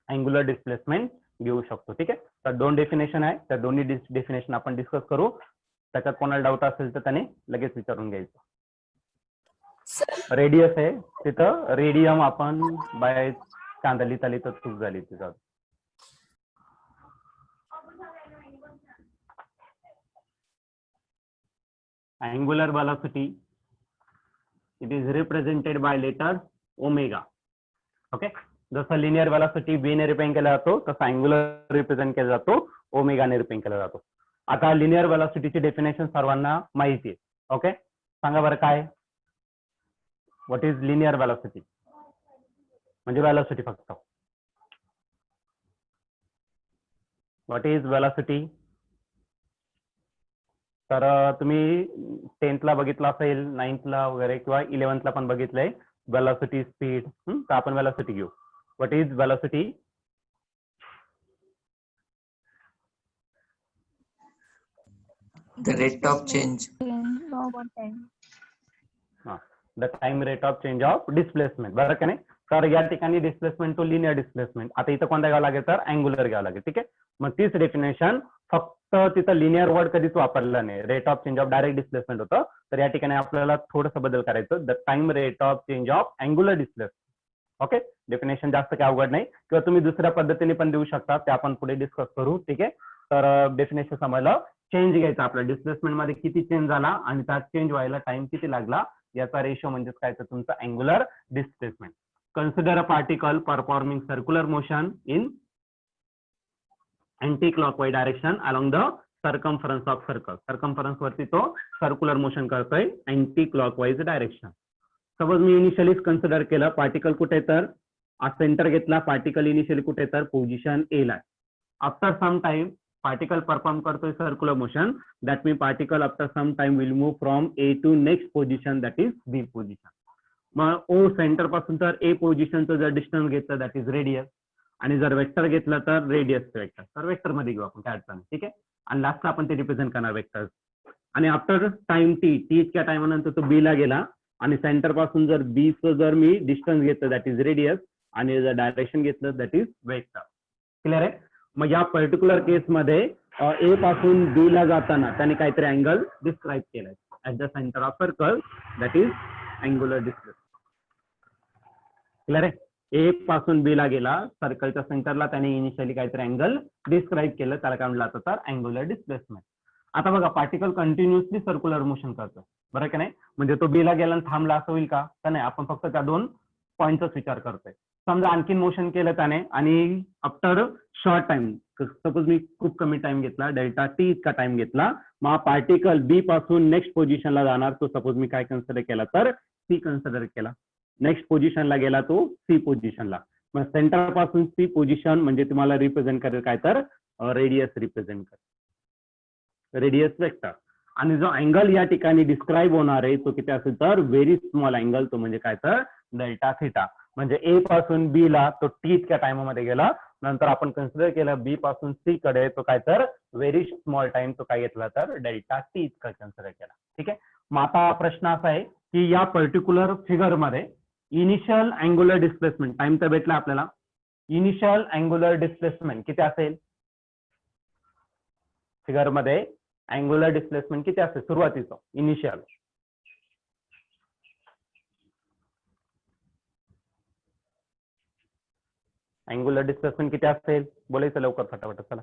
Speaker 1: अँग्युलर डिस्प्लेसमेंट घेऊ शकतो. ठीक आहे, तर दोन डेफिनेशन आहे, त्या दोन्ही डेफिनेशन आपण डिस्कस करू. त्याच्यात कोणाला डाऊट असेल तर त्याने लगेच विचारून घ्यायचं. रेडियस आहे तिथं रेडियम आपण बाय कांदा लिहिता लिहिता चूक झाली तिथं. Angular velocity, it is represented by letter omega. Okay, जसं लिनियर वेलॉसिटी v ने रिप्रेझेंट केला जातो तसं अँग्युलर रिप्रेझेंट केला जातो ओमेगा ने रिप्रेझेंट केला जातो. आता लिनियर वेलॉसिटीची डेफिनेशन सर्वांना माहिती आहे. ओके, सांगा बरं काय, व्हॉट इज लिनियर वेलॉसिटी, म्हणजे वेलॉसिटी फक्त. व्हॉट इज वेलॉसिटी, तर तुम्ही 10th ला बघितलं असेल, 9th ला वगैरे किंवा 11th ला पण बघितलंय वेलॉसिटी स्पीड. तर आपण वेलॉसिटी घेऊ. What is velocity,
Speaker 2: The rate of change.
Speaker 1: The time rate of change of displacement. बरं का नाही, तर या ठिकाणी डिस्प्लेसमेंट टू लिनियर डिस्प्लेसमेंट. आता इथं कोणता घ्यावं लागेल तर अँग्युलर घ्यावं लागेल. ठीक आहे, मग तीच डेफिनेशन फक्त तिथं लिनियर वर्ड कधीच वापरला नाही, rate of change of direct displacement होतं. तर या ठिकाणी आपल्याला थोडंसं बदल करायचं, the time rate of change of angular displacement. Okay, definition जास्त काही अवघड नाही, किंवा तुम्ही दुसऱ्या पद्धतीने पण देऊ शकता, ते आपण पुढे डिस्कस करू. ठीक आहे, तर डेफिनेशन समजलं. चेंज घ्यायचा आपल्या डिस्प्लेसमेंट मध्ये किती चेंज झाला आणि त्यात चेंज व्हायला टाइम किती लागला, याचा रेशो म्हणजे काय तर तुमचं angular displacement. Consider a particle performing circular motion in anti clockwise direction along the circumference of circle. Circumference वरती तो सर्क्युलर मोशन करतोय अँटी क्लॉकवाईज डायरेक्शन. सपोज मी इनिशियलीच कन्सिडर केलं पार्टिकल कुठे तर आज सेंटर घेतला, पार्टिकल इनिशियली कुठे तर पोझिशन ए ला. After some time particle perform करतोय circular motion, that mean particle after some time will move from A to next position that is B position. मग ओ सेंटर पासून तर ए पोझिशनचं जर distance घेतलं that is radius, आणि जर vector घेतलं तर रेडियस वेक्टर. तर वेक्टर मध्ये घेऊ आपण, काय अडचण नाही, ठीक आहे. आणि लास्टला आपण ते रिप्रेझेंट करणार वेक्टर. आणि आफ्टर टाइम टी, टी इतक्या टाइमानंतर तो बी ला गेला, आणि सेंटर पासून जर बी चं जर मी डिस्टन्स घेतलं दॅट इज रेडियस, आणि जर डायरेक्शन घेतलं दॅट इज वेक्टर. क्लिअर आहे. मग या पर्टिक्युलर केसमध्ये ए पासून बी ला जाताना त्याने काहीतरी अँगल डिस्क्राईब केलाय at the centre of circle, that is angular displacement. Clear आहे. ए पासून बी ला गेला, सर्कलच्या सेंटरला त्याने इनिशियली काहीतरी अँगल डिस्क्राईब केलं, त्याला काय म्हणलं तर अँगुलर डिस्प्लेसमेंट. आता बघा पार्टिकल कंटिन्युअसली सर्क्युलर मोशन करतो, बरं की नाही. म्हणजे तो बी ला गेला आणि थांबला असं होईल का, तर नाही. आपण फक्त त्या दोन पॉईंटचाच विचार करतोय. समजा आणखीन मोशन केलं त्याने, आणि आफ्टर शॉर्ट टाइम, सपोज मी खूप कमी टाइम घेतला, डेल्टा टी इतका टाइम घेतला, मग पार्टिकल बी पासून नेक्स्ट पोझिशनला जाणार, तो सपोज मी काय कन्सिडर केला तर सी कन्सिडर केला. नेक्स्ट पोझिशनला गेला तो सी पोझिशनला. मग सेंटर पासून सी पोझिशन म्हणजे तुम्हाला रिप्रेझेंट करेल काय तर रेडियस रिप्रेझेंट करेल, रेडियस वेक्टर. आणि जो अँगल या ठिकाणी डिस्क्राईब होणार आहे तो किती असेल तर व्हेरी स्मॉल अँगल, तो म्हणजे काय तर डेल्टा थिटा. म्हणजे ए पासून बी ला तो टी इतक्या टाइममध्ये गेला, नंतर आपण कन्सिडर केलं बी पासून सी कडे, तो काय तर व्हेरी स्मॉल टाइम, तो काय घेतला तर डेल्टा टी इतका कन्सिडर केला. ठीक आहे. मग आता प्रश्न असा आहे की या पर्टिक्युलर फिगर मध्ये इनिशियल अँगुलर डिस्प्लेसमेंट, टाइम तर भेटला आपल्याला, इनिशियल अँगुलर डिस्प्लेसमेंट किती असेल फिगर मध्ये, अँगुलर डिस्प्लेसमेंट किती असेल सुरुवातीचं इनिशियल. अँगुलर डिस्प्लेसमेंट किती असेल बोलायचं लवकर फटाफट चला.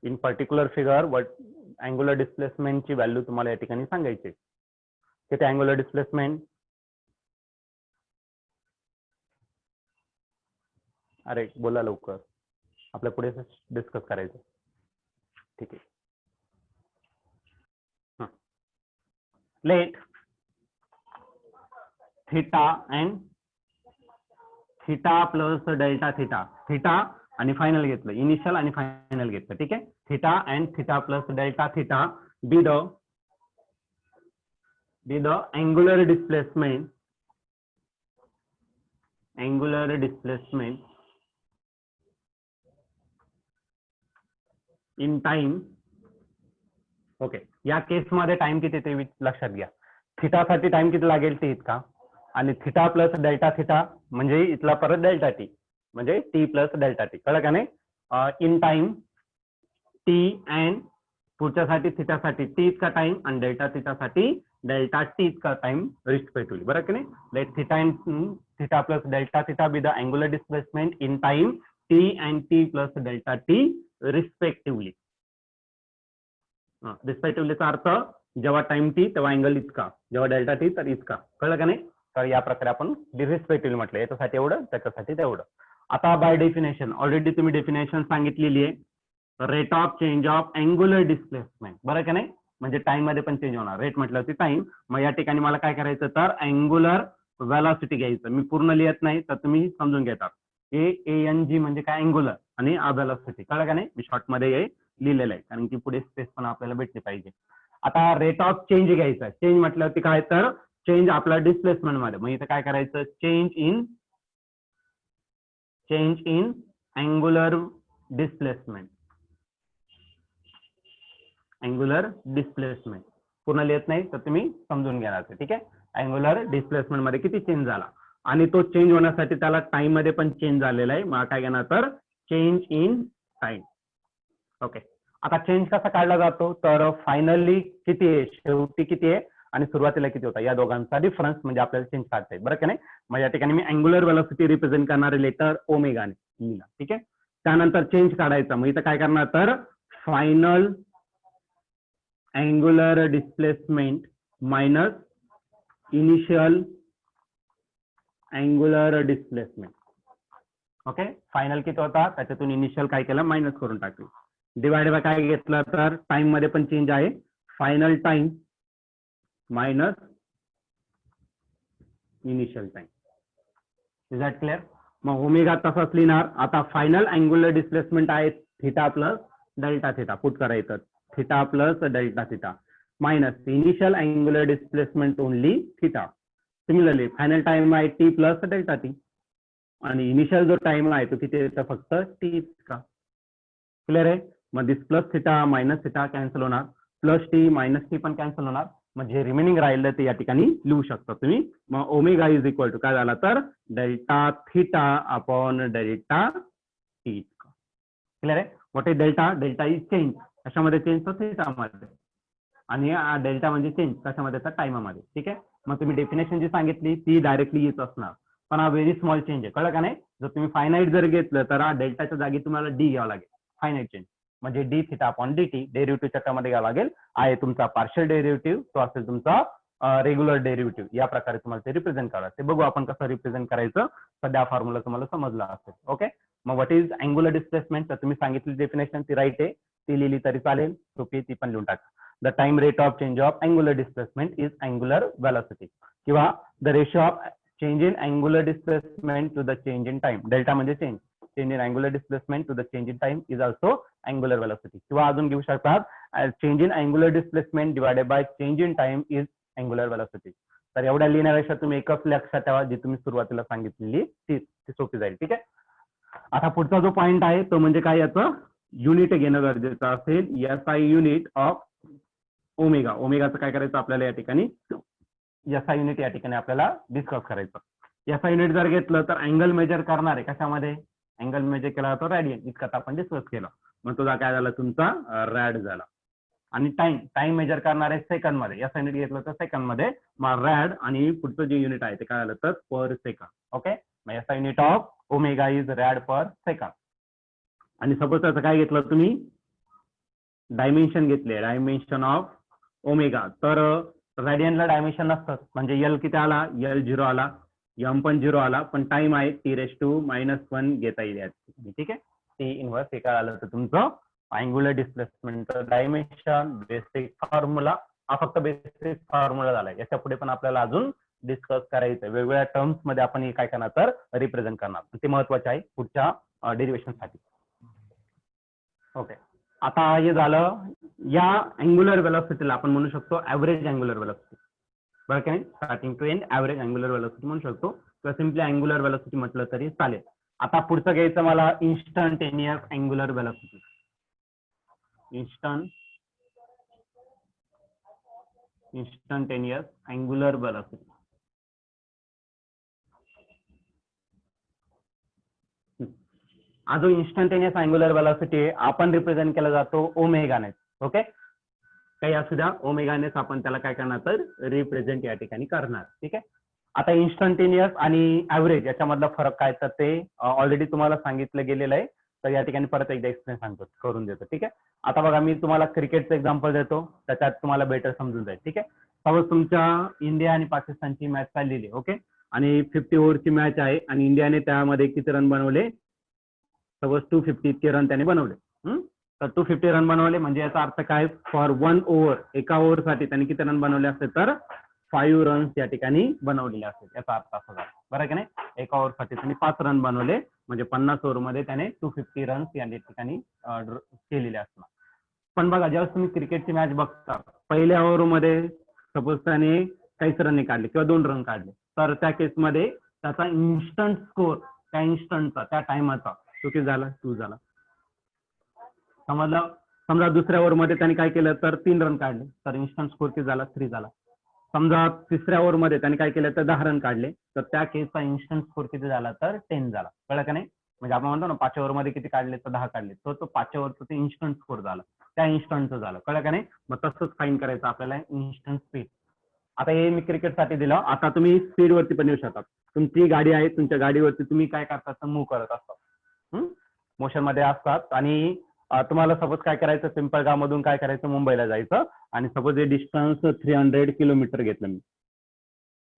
Speaker 1: In particular figure what angular डिस्प्लेसमेंटची व्हॅल्यू तुम्हाला या ठिकाणी सांगायची. किती अँगुलर डिस्प्लेसमेंट, अरे बोला लवकर, आपल्या पुढे डिस्कस करायचं. ठीक आहे. Let theta and theta plus delta theta, theta आणि फायनल घेतलं, इनिशियल आणि फायनल घेतलं. ठीक आहे. Theta and theta plus delta theta B the angular displacement, angular displacement in time. Okay. या केसमध्ये टाइम किती ते लक्षात घ्या. थिटासाठी टाइम किती लागेल टी इतका, आणि थिटा प्लस डेल्टा थिटा म्हणजे इथला परत डेल्टा टी, म्हणजे टी प्लस डेल्टा टी. कळलं का नाही. इन टाइम टी अँड पुढच्यासाठी थिटासाठी टी इतका टाइम, आणि डेल्टा थिटासाठी डेल्टा टी इतका टाइम रिस्पेक्टिव्हली. बरं की नाही. Let theta and theta plus delta theta be the angular displacement in time T and T plus delta T respectively. रिस्पेक्टिव्हलीचा अर्थ जेव्हा टाइम टी तेव्हा अँगल इतका, जेव्हा डेल्टा टी तर इतका. कळलं का नाही. तर या प्रकारे आपण रिस्पेक्टिव्हली म्हटलं, याच्यासाठी एवढं त्याच्यासाठी तेवढं. आता बाय डेफिनेशन ऑलरेडी तुम्ही डेफिनेशन सांगितलेली आहे, rate of change of angular displacement. बरं का नाही. म्हणजे टाइम मध्ये पण चेंज होणार, रेट म्हटलं होती टाइम. मग या ठिकाणी मला काय करायचं तर अँगुलर व्हेलॉसिटी घ्यायचं. मी पूर्ण लिहित नाही तर तुम्ही समजून घेतात. ANG म्हणजे काय अँगुलर, आणि व्हेलॉसिटी. कळलं का नाही. मी शॉर्ट मध्ये लिहिलेलं आहे कारण की पुढे स्पेस पण आपल्याला भेटली पाहिजे. आता रेट ऑफ चेंज घ्यायचा. चेंज म्हटलं काय तर चेंज आपला डिस्प्लेसमेंट मध्ये. मग इथं काय करायचं, change in angular displacement, angular displacement. पूर्ण लिहित नाही तर तुम्ही समजून घेणार. ठीक आहे. अँगुलर डिस्प्लेसमेंट मध्ये किती चेंज झाला, आणि तो चेंज होण्यासाठी त्याला टाइम मध्ये पण चेंज झालेला आहे. मग काय घेणार तर चेंज इन टाइम. ओके. आता चेंज कसा काढला जातो तर फायनली किती आहे, शेवटी किती आहे आणि सुरुवातीला किती होता, या दोघांचा डिफरन्स म्हणजे आपल्याला चेंज काढता येईल. बरं का नाही. मग या ठिकाणी मी अँगुलर व्हेलॉसिटी रिप्रेझेंट करणारे लेटर ओमेगाने लिहिला. ठीक आहे. त्यानंतर चेंज काढायचा. मग इथं काय करणार तर final angular displacement minus initial angular displacement. Okay. Final किती होता त्याच्यातून इनिशियल काय केलं मायनस करून टाकलं. डिवाइड बाय काय घेतलं तर टाइम मध्ये पण चेंज आहे, final time minus initial time. Is that clear? मग ओमेगा तसाच लिहिणार. आता फायनल अँग्युलर डिस्प्लेसमेंट आहे theta plus delta theta. Put करायचं theta plus delta theta minus initial angular displacement only theta. Similarly final time आहे T plus delta T आणि initial जो time आहे तो किती येतं फक्त टी का. क्लिअर आहे? मग this plus theta minus theta cancel होणार, प्लस टी मायनस टी पण कॅन्सल होणार. मग जे रिमेनिंग राहिलं ते या ठिकाणी लिहू शकता तुम्ही. मग ओमेगा इज इक्वल टू काय झाला तर delta theta upon delta T. Clear आहे? What is delta? Delta is change. कशामध्ये चेंज? तर थिटामध्ये. आणि डेल्टा म्हणजे चेंज कशामध्ये तर टाइमामध्ये. ठीक आहे? मग तुम्ही डेफिनेशन जी सांगितली ती डायरेक्टली येत असणार, पण हा व्हेरी स्मॉल चेंज आहे. कळलं का नाही? जर तुम्ही फायनाईट जर घेतलं तर हा डेल्टाच्या जागी तुम्हाला डी घ्यावं लागेल. फायनाईट चेंज म्हणजे D theta upon D T डेरिव्हेटिव्हच्या टर्ममध्ये घ्यावं लागेल. आहे तुमचा पार्शियल डेरिव्हेटिव्ह, तो असेल तुमचा रेग्युलर डेरिव्हेटिव्ह. या प्रकारे तुम्हाला ते रिप्रेझेंट करायचं. ते बघू आपण कसं रिप्रेझेंट करायचं. सध्या फॉर्म्युला तुम्हाला समजला असेल. ओके. मग व्हॉट इज अँग्युलर डिस्प्लेसमेंट? तर तुम्ही सांगितली डेफिनेशन ती राईट आहे, ती लिहिली तरी चालेल. सोपी ती पण लिहून टाका. The time rate of change of angular displacement is angular velocity. किंवा the ratio of change in angular displacement to the change in time. Delta म्हणजे change. Change in angular displacement to the change in time is also angular velocity. किंवा अजून घेऊ शकतात change in angular displacement divided by change in time is angular velocity. तर एवढ्या लिहिण्यापेक्षा तुम्ही एकच लक्षात ठेवा जी तुम्ही सुरुवातीला सांगितलेली ती सोपी जाईल. ठीक आहे? आता पुढचा जो पॉइंट आहे तो म्हणजे काय, याचं युनिट घेणं गरजेचं असेल. SI unit of omega. ओमेगाचं काय करायचं आपल्याला या ठिकाणी SI युनिट या ठिकाणी आपल्याला डिस्कस करायचं. SI युनिट जर घेतलं तर अँगल मेजर करणार आहे कशामध्ये? अँगल मेजर केला जातो रॅडियन. इतकं आपण डिस्कस केलं. मग तुझा काय झाला तुमचा रॅड झाला. आणि टाइम मेजर करणार आहे सेकंड मध्ये. SI युनिट घेतलं तर सेकंड मध्ये. मग रॅड आणि पुढचं जे युनिट आहे ते काय झालं तर पर सेकंड. ओके. मग SI unit of omega is rad per second. आणि सपोज त्याचं काय घेतलं तुम्ही डायमेन्शन घेतले, डायमेन्शन ऑफ ओमेगा. तर रॅडियनला डायमेन्शन नसतं म्हणजे एल किती आला? एल 0 आला, एम पण 0 आला, पण टाइम आहे T⁻⁻1 घेता येईल. ठीक आहे? टी इनवर्स हे काय आलं तर तुमचं angular displacement dimension basic formula. हा फक्त बेसिक फॉर्म्युला झालाय. याच्या पुढे पण आपल्याला अजून डिस्कस करायचं. वेगवेगळ्या टर्म्स मध्ये आपण हे काय करणार तर रिप्रेझेंट करणार. ते महत्वाचे आहे पुढच्या डेरिव्हेशन साठी. ओके. आता हे झालं या अँग्युलर वेलोसिटीला आपण म्हणू शकतो ऍव्हरेज अँग्युलर वेलोसिटी. बरं का नाही? Starting to end average angular velocity म्हणू शकतो किंवा सिम्पली अँग्युलर वेलोसिटी म्हटलं तरी चालेल. आता पुढचं घ्यायचं मला instantaneous angular velocity. Instantaneous angular velocity. हा जो इन्स्टंटेनियस अँग्युलर वेलोसिटी आपण रिप्रेझेंट केला जातो ओमेगाने. ओके. काही असू द्या, ओमेगानेच आपण त्याला काय करणार तर रिप्रेझेंट या ठिकाणी करणार. ठीक आहे. आता इन्स्टंटेनियस आणि ऍव्हरेज याच्यामधला फरक काय तर ते ऑलरेडी तुम्हाला सांगितलं गेलेलं आहे. तर या ठिकाणी परत एकदा एक्सप्लेन सांगतो, करून देतो. ठीक आहे. आता बघा मी तुम्हाला क्रिकेटचं एक्झाम्पल देतो, त्याच्यात तुम्हाला बेटर समजून जाईल. ठीक आहे. सपोज तुमच्या इंडिया आणि पाकिस्तानची मॅच चाललेली. ओके. आणि 50 ओव्हरची मॅच आहे आणि इंडियाने त्यामध्ये किती रन बनवले? सपोज 250 इतके रन त्याने बनवले. तर 250 रन बनवले म्हणजे याचा अर्थ काय? फॉर 1 ओव्हर, एका ओव्हरसाठी त्याने किती रन बनवले असते तर 5 रन्स या ठिकाणी बनवलेले असतील. याचा अर्थ असा झाला. बरं की नाही? एका ओव्हरसाठी त्यांनी 5 रन बनवले म्हणजे 50 ओव्हरमध्ये त्याने 250 रन्स या ठिकाणी केलेले असणार. पण बघा ज्यावेळेस तुम्ही क्रिकेटची मॅच बघता पहिल्या ओव्हरमध्ये सपोज त्याने काहीच रन काढले किंवा 2 रन काढले तर त्या केसमध्ये त्याचा इन्स्टंट स्कोर त्या इन्स्टंटचा त्या टाइमाचा तो किती झाला? 2 झाला. समजलं? समजा दुसऱ्या ओव्हरमध्ये त्यांनी काय केलं तर 3 रन काढले तर इन्स्टंट स्कोर किती झाला? 3 झाला. समजा तिसऱ्या ओव्हरमध्ये त्यांनी काय केलं तर 10 रन काढले तर त्या केसचा इन्स्टंट स्कोर किती झाला तर 10 झाला. कळलं का नाही? म्हणजे आपण म्हणतो ना 5 ओव्हरमध्ये किती काढले तर 10 काढले, तर तो 5 ओव्हरचा ते इन्स्टंट स्कोर झाला, त्या इन्स्टंटचं झालं. कळलं का नाही? मग तसंच फाईन करायचं आपल्याला इन्स्टंट स्पीड. आता हे मी क्रिकेटसाठी दिलं. आता तुम्ही स्पीड वरती पण येऊ शकता. तुमची गाडी आहे, तुमच्या गाडीवरती तुम्ही काय करता तर मूव्ह करत असता, मोशन मध्ये असतात आणि तुम्हाला सपोज काय करायचं पिंपळगाव मधून काय करायचं मुंबईला जायचं आणि सपोज हे डिस्टन्स 300 किलोमीटर घेतलं मी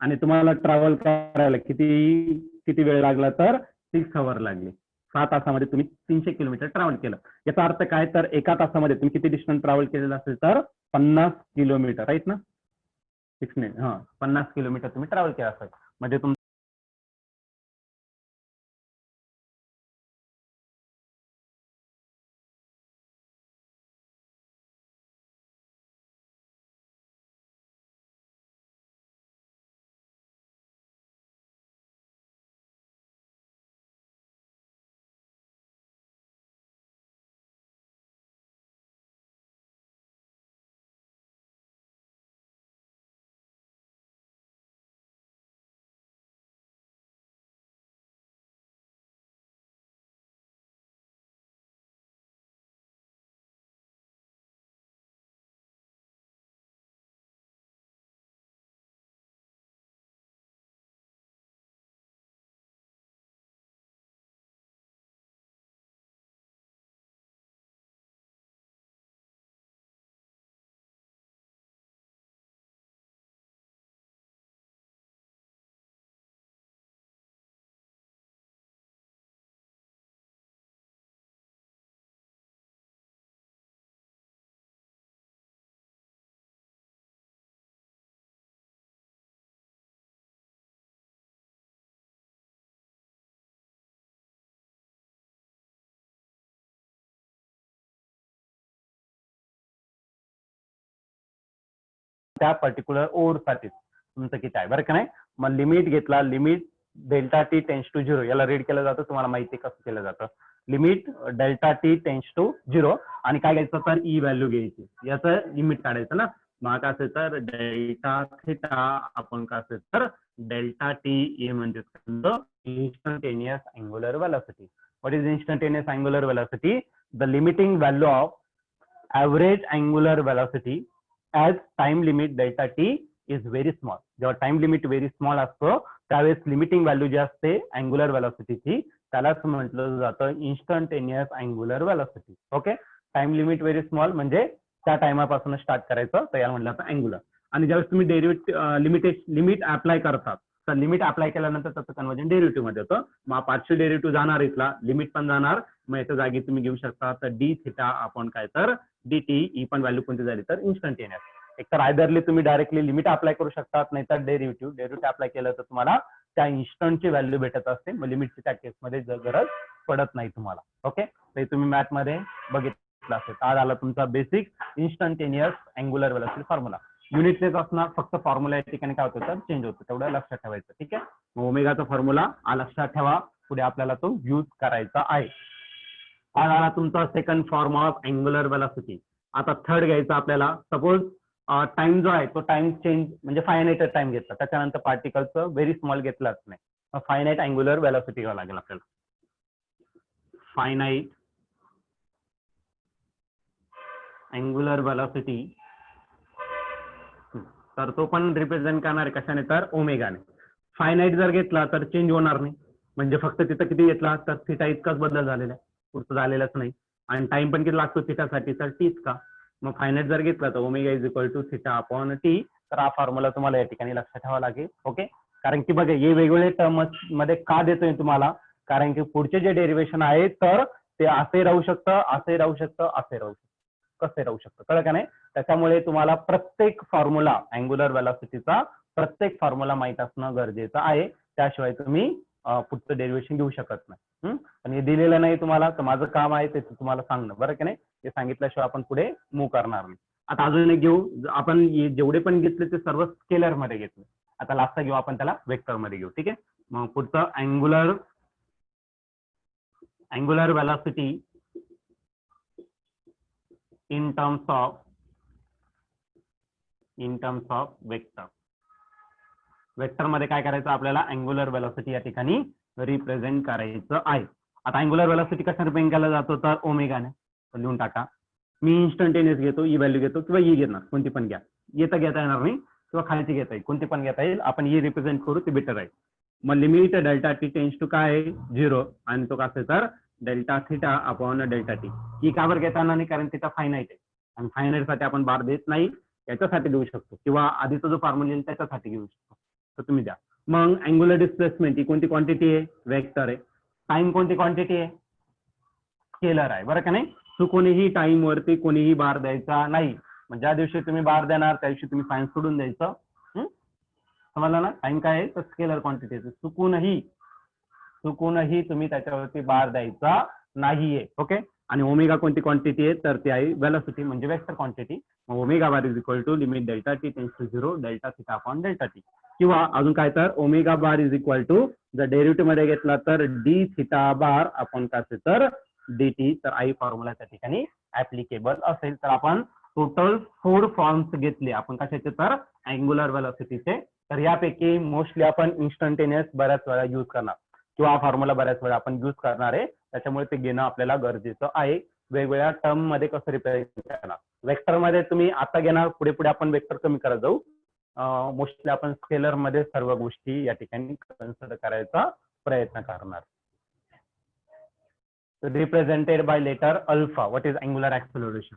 Speaker 1: आणि तुम्हाला ट्रॅव्हल करायला किती वेळ लागला तर 6 आवर लागले. 6 तासामध्ये तुम्ही 300 किलोमीटर ट्रॅव्हल केलं. याचा अर्थ काय तर एका तासामध्ये तुम्ही किती डिस्टन्स ट्रॅव्हल केलेलं असेल तर 50 किलोमीटर. राईट ना? 6 मिनिट. 50 किलोमीटर तुम्ही ट्रॅव्हल केला असेल. म्हणजे तुम त्या पर्टिक्युलर ओव्हरसाठी तुमचं किती आहे बरं का नाही. मग लिमिट घेतला, limit delta T tends to 0 याला रीड केलं जातं, तुम्हाला माहिती कसं केलं जातं. Limit delta T tends to 0 आणि काय घ्यायचं तर ई व्हॅल्यू घ्यायची, याचं लिमिट काढायचं ना. मग काय असेल तर डेल्टा थिटा आपण काय असेल तर डेल्टा टी म्हणजे instantaneous angular velocity. What is instantaneous angular velocity? The limiting value of average angular velocity as time limit delta t is very small. जेव्हा टाइम लिमिट व्हेरी स्मॉल असतो त्यावेळेस limiting value जी असते angular व्हेलॉसिटीची त्यालाच म्हटलं जातं instantaneous angular velocity. Okay, time limit very small म्हणजे त्या टाइमापासून start करायचं, तर याला म्हटलं जातं अँग्युलर. आणि ज्यावेळेस तुम्ही लिमिट अप्लाय करतात तर लिमिट अप्लाय केल्यानंतर त्याचं कन्वर्जन डेरिव्हेटिव्ह मध्ये होतं. मग पार्शियल डेरिव्हेटिव्ह जाणार इथला, लिमिट पण जाणार, मग याच्या जागी तुम्ही घेऊ शकता तर डी थिटा आपण काय तर डी टी ही पण व्हॅल्यू कोणती झाली तर इन्स्टंटेनियस. एक तर आयदरली तुम्ही डायरेक्टली लिमिट अप्लाय करू शकतात, नाहीतर डेरिव्हेटिव्ह अप्लाय केलं तर तुम्हाला त्या इन्स्टंटची व्हॅल्यू भेटत असते. मग लिमिटची त्या केसमध्ये गरज पडत नाही तुम्हाला. ओके, तर तुम्ही मॅथ मध्ये बघितलं असेल. आज आला तुमचा basic instantaneous angular velocity formula. Unitless असणार, फक्त फॉर्म्युला या ठिकाणी काय होतं तर चेंज होतं, तेवढं लक्षात ठेवायचं. ठीक आहे, ओमेगाचा फॉर्म्युला लक्षात ठेवा, पुढे आपल्याला तो यूज करायचा आहे. आज आला तुमचा second form of angular velocity. आता थर्ड घ्यायचा आपल्याला. सपोज टाइम जो आहे तो टाइम चेंज म्हणजे फायनाइट टाइम घेतला, त्याच्यानंतर पार्टिकलचं व्हेरी स्मॉल घेतलाच नाही, फायनाइट अँग्युलर व्हेलॉसिटी घ्यावं लागेल आपल्याला. फायनाइट अँग्युलर व्हेलॉसिटी, तर तो पण रिप्रेझेंट करणार कशाने तर ओमेगाने. फायनाइट जर घेतला तर चेंज होणार नाही, म्हणजे फक्त तिथं किती घेतला तर थिटा इतकाच बदल झालेला आहे, पुढचं झालेलाच नाही. आणि टाइम पण किती लागतो थिटासाठी तर टीच का. मग फायनाइट जर घेतला तर omega is equal to theta upon t. तर हा फॉर्म्युला तुम्हाला या ठिकाणी लक्षात ठेवावा लागेल. ओके, कारण की बघा हे वेगवेगळे टर्म्स मध्ये का देतोय तुम्हाला, कारण की पुढचे जे डेरिव्हेशन आहे तर ते असे राहू शकतं, असे राहू शकतं, असे राहू शकतं, कसे राहू शकतं, कळलं का नाही. त्याच्यामुळे तुम्हाला प्रत्येक फॉर्म्युला अँग्युलर व्हेलॉसिटीचा प्रत्येक फॉर्म्युला माहित असणं गरजेचं आहे, त्याशिवाय तुम्ही पुढचं डेरिव्हेशन घेऊ शकत नाही. पण हे दिलेलं नाही तुम्हाला, तर माझं काम आहे ते तुम्हाला सांगणं, बरं की नाही. हे सांगितल्याशिवाय आपण पुढे मूव्ह करणार नाही. आता अजून एक घेऊ, आपण जेवढे पण घेतले ते सर्व स्केलर मध्ये घेतले. आता लास्ट घेऊ आपण त्याला वेक्टर मध्ये घेऊ. ठीक आहे, मग पुढचं angular velocity in terms of vector. Vector मध्ये काय करायचं आपल्याला अँग्युलर व्हेलॉसिटी या ठिकाणी रिप्रेझेंट करायचं आहे. आता अँग्युलर व्हेलॉसिटी कशा रिप्रेझेंट केला जातो तर ओमेगाने. लिहून टाका, मी इन्स्टंटेनियस घेतो, ई व्हॅल्यू घेतो किंवा ई घेणार, कोणती पण घ्या, येता घेता येणार नाही किंवा खालची घेता येईल, कोणती पण घेता येईल, आपण ई रिप्रेझेंट करू ते बेटर आहे. मग limit delta T tends to काय 0 आणि तो कसं तर delta theta upon delta T. ही का बरं घेता नाही, कारण तिचा फायनाइट आहे आणि फायनाइट साठी आपण बार देत नाही, याच्यासाठी देऊ शकतो किंवा आधीचा जो फॉर्म्युला येईल त्याच्यासाठी घेऊ शकतो, तर तुम्ही द्या. मग अँग्युलर डिस्प्लेसमेंट ही कोणती क्वांटिटी आहे, वेक्टर आहे. टाइम कोणती क्वांटिटी आहे, स्केलर आहे, बरं का नाही. तू कोणीही टाइम वरती कोणीही बार द्यायचा नाही, म्हणजे ज्या दिवशी तुम्ही बार देणार त्या दिवशी तुम्ही सायन्स सोडून द्यायचं. समजलं ना. टाइम काय आहे तर स्केलर क्वांटिटी, चुकूनही तुम्ही त्याच्यावरती बार द्यायचा नाहीये. ओके. आणि ओमेगा कोणती क्वांटिटी आहे तर ती आहे वेलोसिटी म्हणजे vector quantity. Omega bar is equal to limit delta T tends to 0 delta theta upon delta t. किंवा अजून काय तर omega bar is equal to जर डेरिव्हेटिव्ह मध्ये घेतला तर डी थिटा बार अपॉन काय असेल तर डी टी. तर आई फॉर्म्युला त्या ठिकाणी ऍप्लिकेबल असेल. तर आपण टोटल 4 फॉर्म्स घेतले आपण कशाचे तर अँग्युलर वेलोसिटीचे. तर यापैकी मोस्टली आपण इन्स्टंटेनियस बऱ्याच वेळा युज करणार किंवा हा फॉर्म्युला बऱ्याच वेळा आपण युज करणार आहे. त्याच्यामुळे ते घेणं आपल्याला गरजेचं आहे. वेगवेगळ्या टर्म मध्ये कसं रिप्रेझेंट करणार. वेक्टर मध्ये तुम्ही आता घेणार, पुढे पुढे आपण वेक्टर कमी करत जाऊ. मोस्टली आपण स्केलर मध्ये सर्व गोष्टी या ठिकाणी कन्सिडर करायचा प्रयत्न करणार. Represented by letter alpha. What is angular acceleration.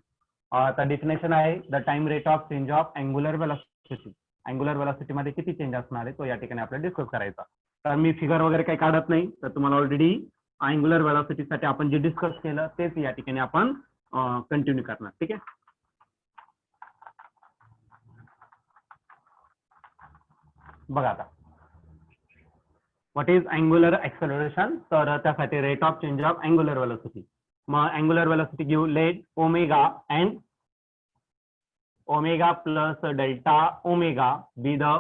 Speaker 1: आता डेफिनेशन आहे the time rate of change of angular velocity. Angular velocity मध्ये किती चेंज असणार आहे तो या ठिकाणी आपल्याला डिस्कस करायचा. तर मी फिगर वगैरे काही काढत नाही. तर तुम्हाला ऑलरेडी अँग्युलर वेलोसिटीसाठी आपण जे डिस्कस केलं तेच या ठिकाणी आपण कंटिन्यू करणार. ठीक आहे. बघा आता व्हॉट इज अँग्युलर ऍक्सेलरेशन. तर त्यासाठी rate of change of angular velocity. मग अँग्युलर वेलोसिटी घेऊ let omega and omega plus delta omega be the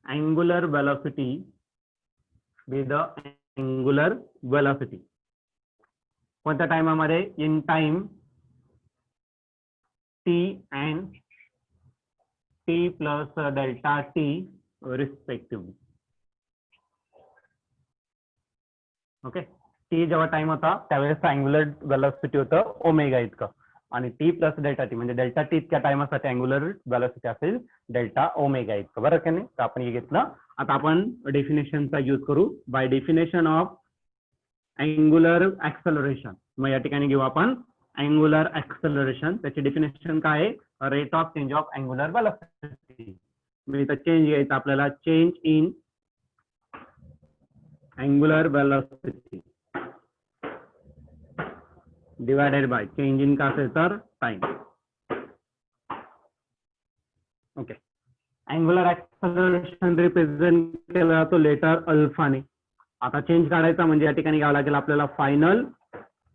Speaker 1: angular velocity be the angular velocity. कोणत्या टाइमामध्ये in time t and t plus delta t respectively. Okay. t जेव्हा time होता त्यावेळेस angular velocity होतं omega इतकं आणि T plus delta T म्हणजे delta T इतक्या टाइमासाठी अँग्युलर वेलोसिटी असेल डेल्टा ओमेगा इतकं. बरं का नाही. तर आपण हे घेतलं. आता आपण डेफिनेशनचा यूज करू. By definition of angular acceleration. मग या ठिकाणी घेऊ आपण अँग्युलर ऍक्सेलरेशन. त्याची डेफिनेशन काय आहे. Rate of change of angular velocity. म्हणजे इथं चेंज घ्यायचं आपल्याला. Change in angular velocity divided by change in का असेल तर time. Okay. Angular acceleration represent केला जातो लेटर अल्फाने. आता चेंज काढायचा म्हणजे या ठिकाणी घ्यावं लागेल आपल्याला final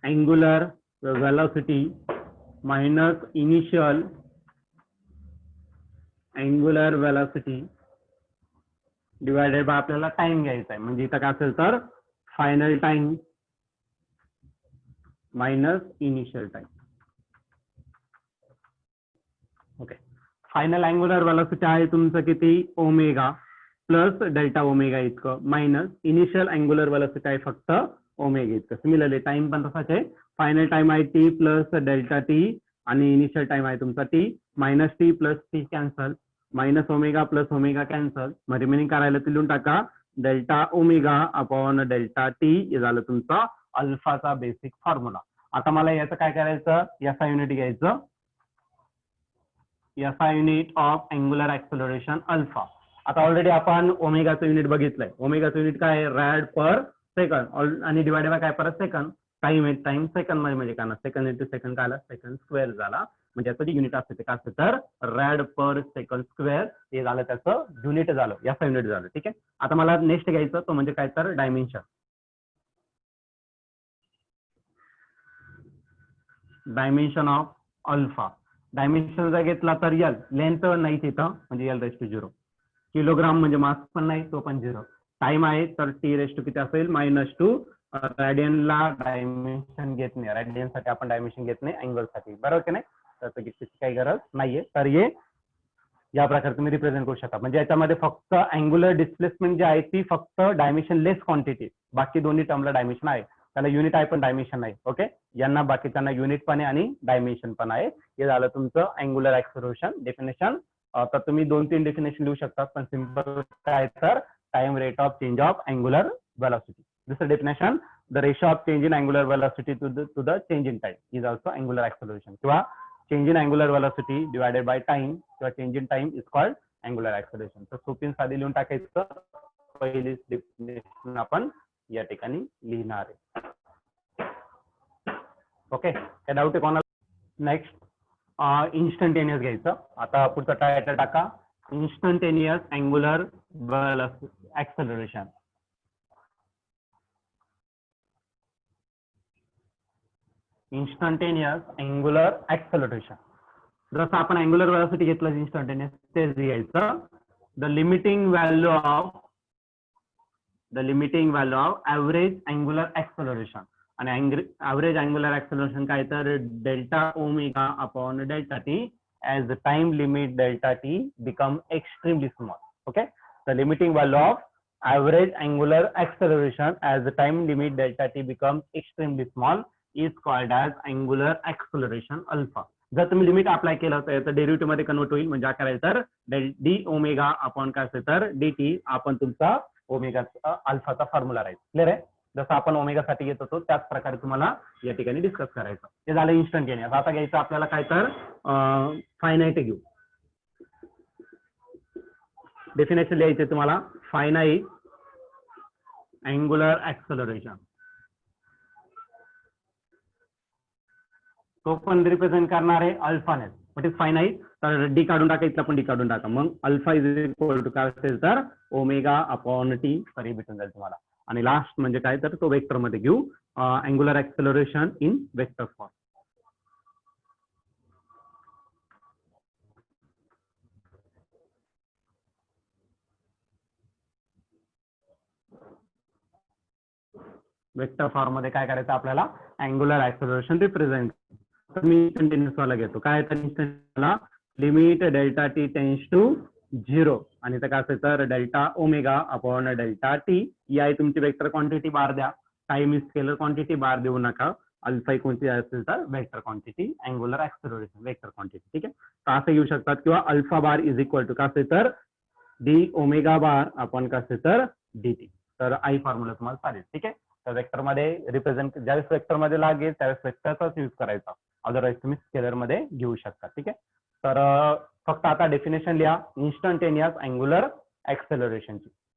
Speaker 1: angular velocity minus initial angular velocity divided bye आपल्याला टाइम घ्यायचा आहे. म्हणजे इथं काय असेल तर final time minus initial time. Okay. Final angular velocity आहे तुमचं किती ओमेगा प्लस डेल्टा ओमेगा इतकं मायनस इनिशियल अँग्युलर वेलोसिटी आहे फक्त ओमेगा इतकं. सिमिलरली टाइम पण तसाच आहे. फायनल टाइम आहे टी प्लस डेल्टा टी आणि इनिशियल टाइम आहे तुमचा T minus T plus T cancel minus omega plus omega cancel. मग रिमेनिंग करायला ते लिहून टाका delta omega upon delta T हे झालं तुमचा अल्फाचा बेसिक फॉर्म्युला. आता मला याचं काय करायचं. याचा युनिट घ्यायचं. याचा unit of angular acceleration alpha. आता ऑलरेडी आपण ओमेगाचं युनिट बघितलंय. ओमेगाचं युनिट काय आहे रॅड पर सेकंड आणि डिवाइडेड बाय काय परत सेकंड. टाइम आहे टाइम सेकंड मध्ये म्हणजे काय ना सेकंड इंटू सेकंड काय आला सेकंड स्क्वेअर झाला. म्हणजे याचं युनिट असते ते काय असतं तर रॅड पर सेकंड स्क्वेअर. हे झालं त्याचं युनिट झालं. याचा युनिट झालं. ठीक आहे. आता मला नेक्स्ट घ्यायचं तो म्हणजे काय तर dimension. Dimension of alpha. Dimension जर घेतला तर यल लेंथ नाही तिथं म्हणजे यल रेस टू 0. किलोग्राम म्हणजे मास पण नाही तो पण 0. टाइम आहे तर टी रेस टू किती असेल -2. रॅडियनला डायमेन्शन घेत नाही. रॅडियन साठी आपण डायमेन्शन घेत नाही अँगल साठी. बरोबर की नाही. तर त्याची काही गरज नाहीये. तर हे या प्रकारे तुम्ही रिप्रेझेंट करू शकता. म्हणजे याच्यामध्ये फक्त अँग्युलर डिस्प्लेसमेंट जी आहे ती फक्त डायमेन्शन लेस क्वांटिटी. बाकी दोन्ही टर्मला डायमेन्शन आहे. त्याला युनिट आहे पण डायमेन्शन नाही. ओके. यांना बाकीच्यांना युनिट पण आहे आणि डायमेन्शन पण आहे. हे झालं तुमचं अँग्युलर ऍक्सेलरेशन डेफिनेशन. तर तुम्ही 2-3 डेफिनेशन लिहू शकता पण सिंपल काय तर time rate of change of angular velocity. दुसरं definition the ratio of change in angular velocity to the change in time is also angular acceleration. किंवा change in angular velocity divided by time किंवा change in time is called angular acceleration. तर सोपी साधी लिहून टाकायचं. पहिली definition आपण या ठिकाणी लिहिणार आहे. ओके. काय डाऊट आहे कोणाला. नेक्स्ट इन्स्टंटेनियस घ्यायचं. आता पुढचा टायटल टाका, instantaneous angular acceleration. Instantaneous angular acceleration. जसं आपण अँग्युलर वेलोसिटी घेतलं इन्स्टंटेनियस तेच घ्यायचं. The limiting value of average angular acceleration. आणि ऍव्हरेज अँग्युलर ऍक्सेलरेशन काय तर delta omega upon delta T as the time limit delta t become extremely small. Okay, the limiting value of average angular acceleration as the time limit delta t becomes extremely small is called as angular acceleration alpha. जर तुम्ही limit apply केलं तर derivative मध्ये convert होईल. म्हणजे काय करायचं तर डी ओमेगा अपॉन काय असेल तर डी टी आपण तुमचा ओमेगा अल्फाचा फॉर्म्युला राहील. क्लिअर आहे. जसं आपण ओमेगा साठी घेत होतो त्याच प्रकारे तुम्हाला या ठिकाणी डिस्कस करायचं. हे झालं इन्स्टंटेनियस. आता घ्यायचं आपल्याला काय तर फायनाईट घेऊ. डेफिनेशन लिहायचे तुम्हाला, फायनाईट अँग्युलर ऍक्सेलरेशन. तो पण रिप्रेझेंट करणार आहे अल्फाने. व्हॉट इज फायनाईट, तर डी काढून टाका, इथला पण डी काढून टाका. मग अल्फा इज इक्वल टू काय असेल तर ओमेगा अपॉन टी सॉरी भेटून जाईल तुम्हाला. आणि लास्ट म्हणजे काय तर तो वेक्टर मध्ये घेऊ, angular acceleration in vector form. Vector form मध्ये काय करायचं आपल्याला, अँग्युलर ऍक्सेलरेशन रिप्रेझेंट. तर मी कंटिन्युअस वाला घेतो. काय तर इन्स्टंटला limit delta T tends to 0 आणि काय असेल तर delta omega upon delta T. ही आहे तुमची वेक्टर क्वांटिटी बार द्या. टाइम स्केलर क्वांटिटी बार देऊ नका. अल्फा कोणती असेल तर vector quantity, angular acceleration vector quantity. ठीक आहे, तर असं येऊ शकतात. किंवा alpha bar is equal to काय असेल तर डी ओमेगा बार अपॉन काय असेल तर डी टी. तर आई फॉर्म्युला तुम्हाला चालेल. ठीक आहे, तर वेक्टर मध्ये रिप्रेझेंट ज्यावेळेस वेक्टर मध्ये लागेल त्यावेळेस वेक्टरचाच यूज करायचा. अदरवाईज तुम्ही स्केलर मध्ये घेऊ शकता. ठीक आहे, तर फक्त आता डेफिनेशन लिहा इन्स्टंटेनियस अँग्युलर ऍक्सेलरेशनची.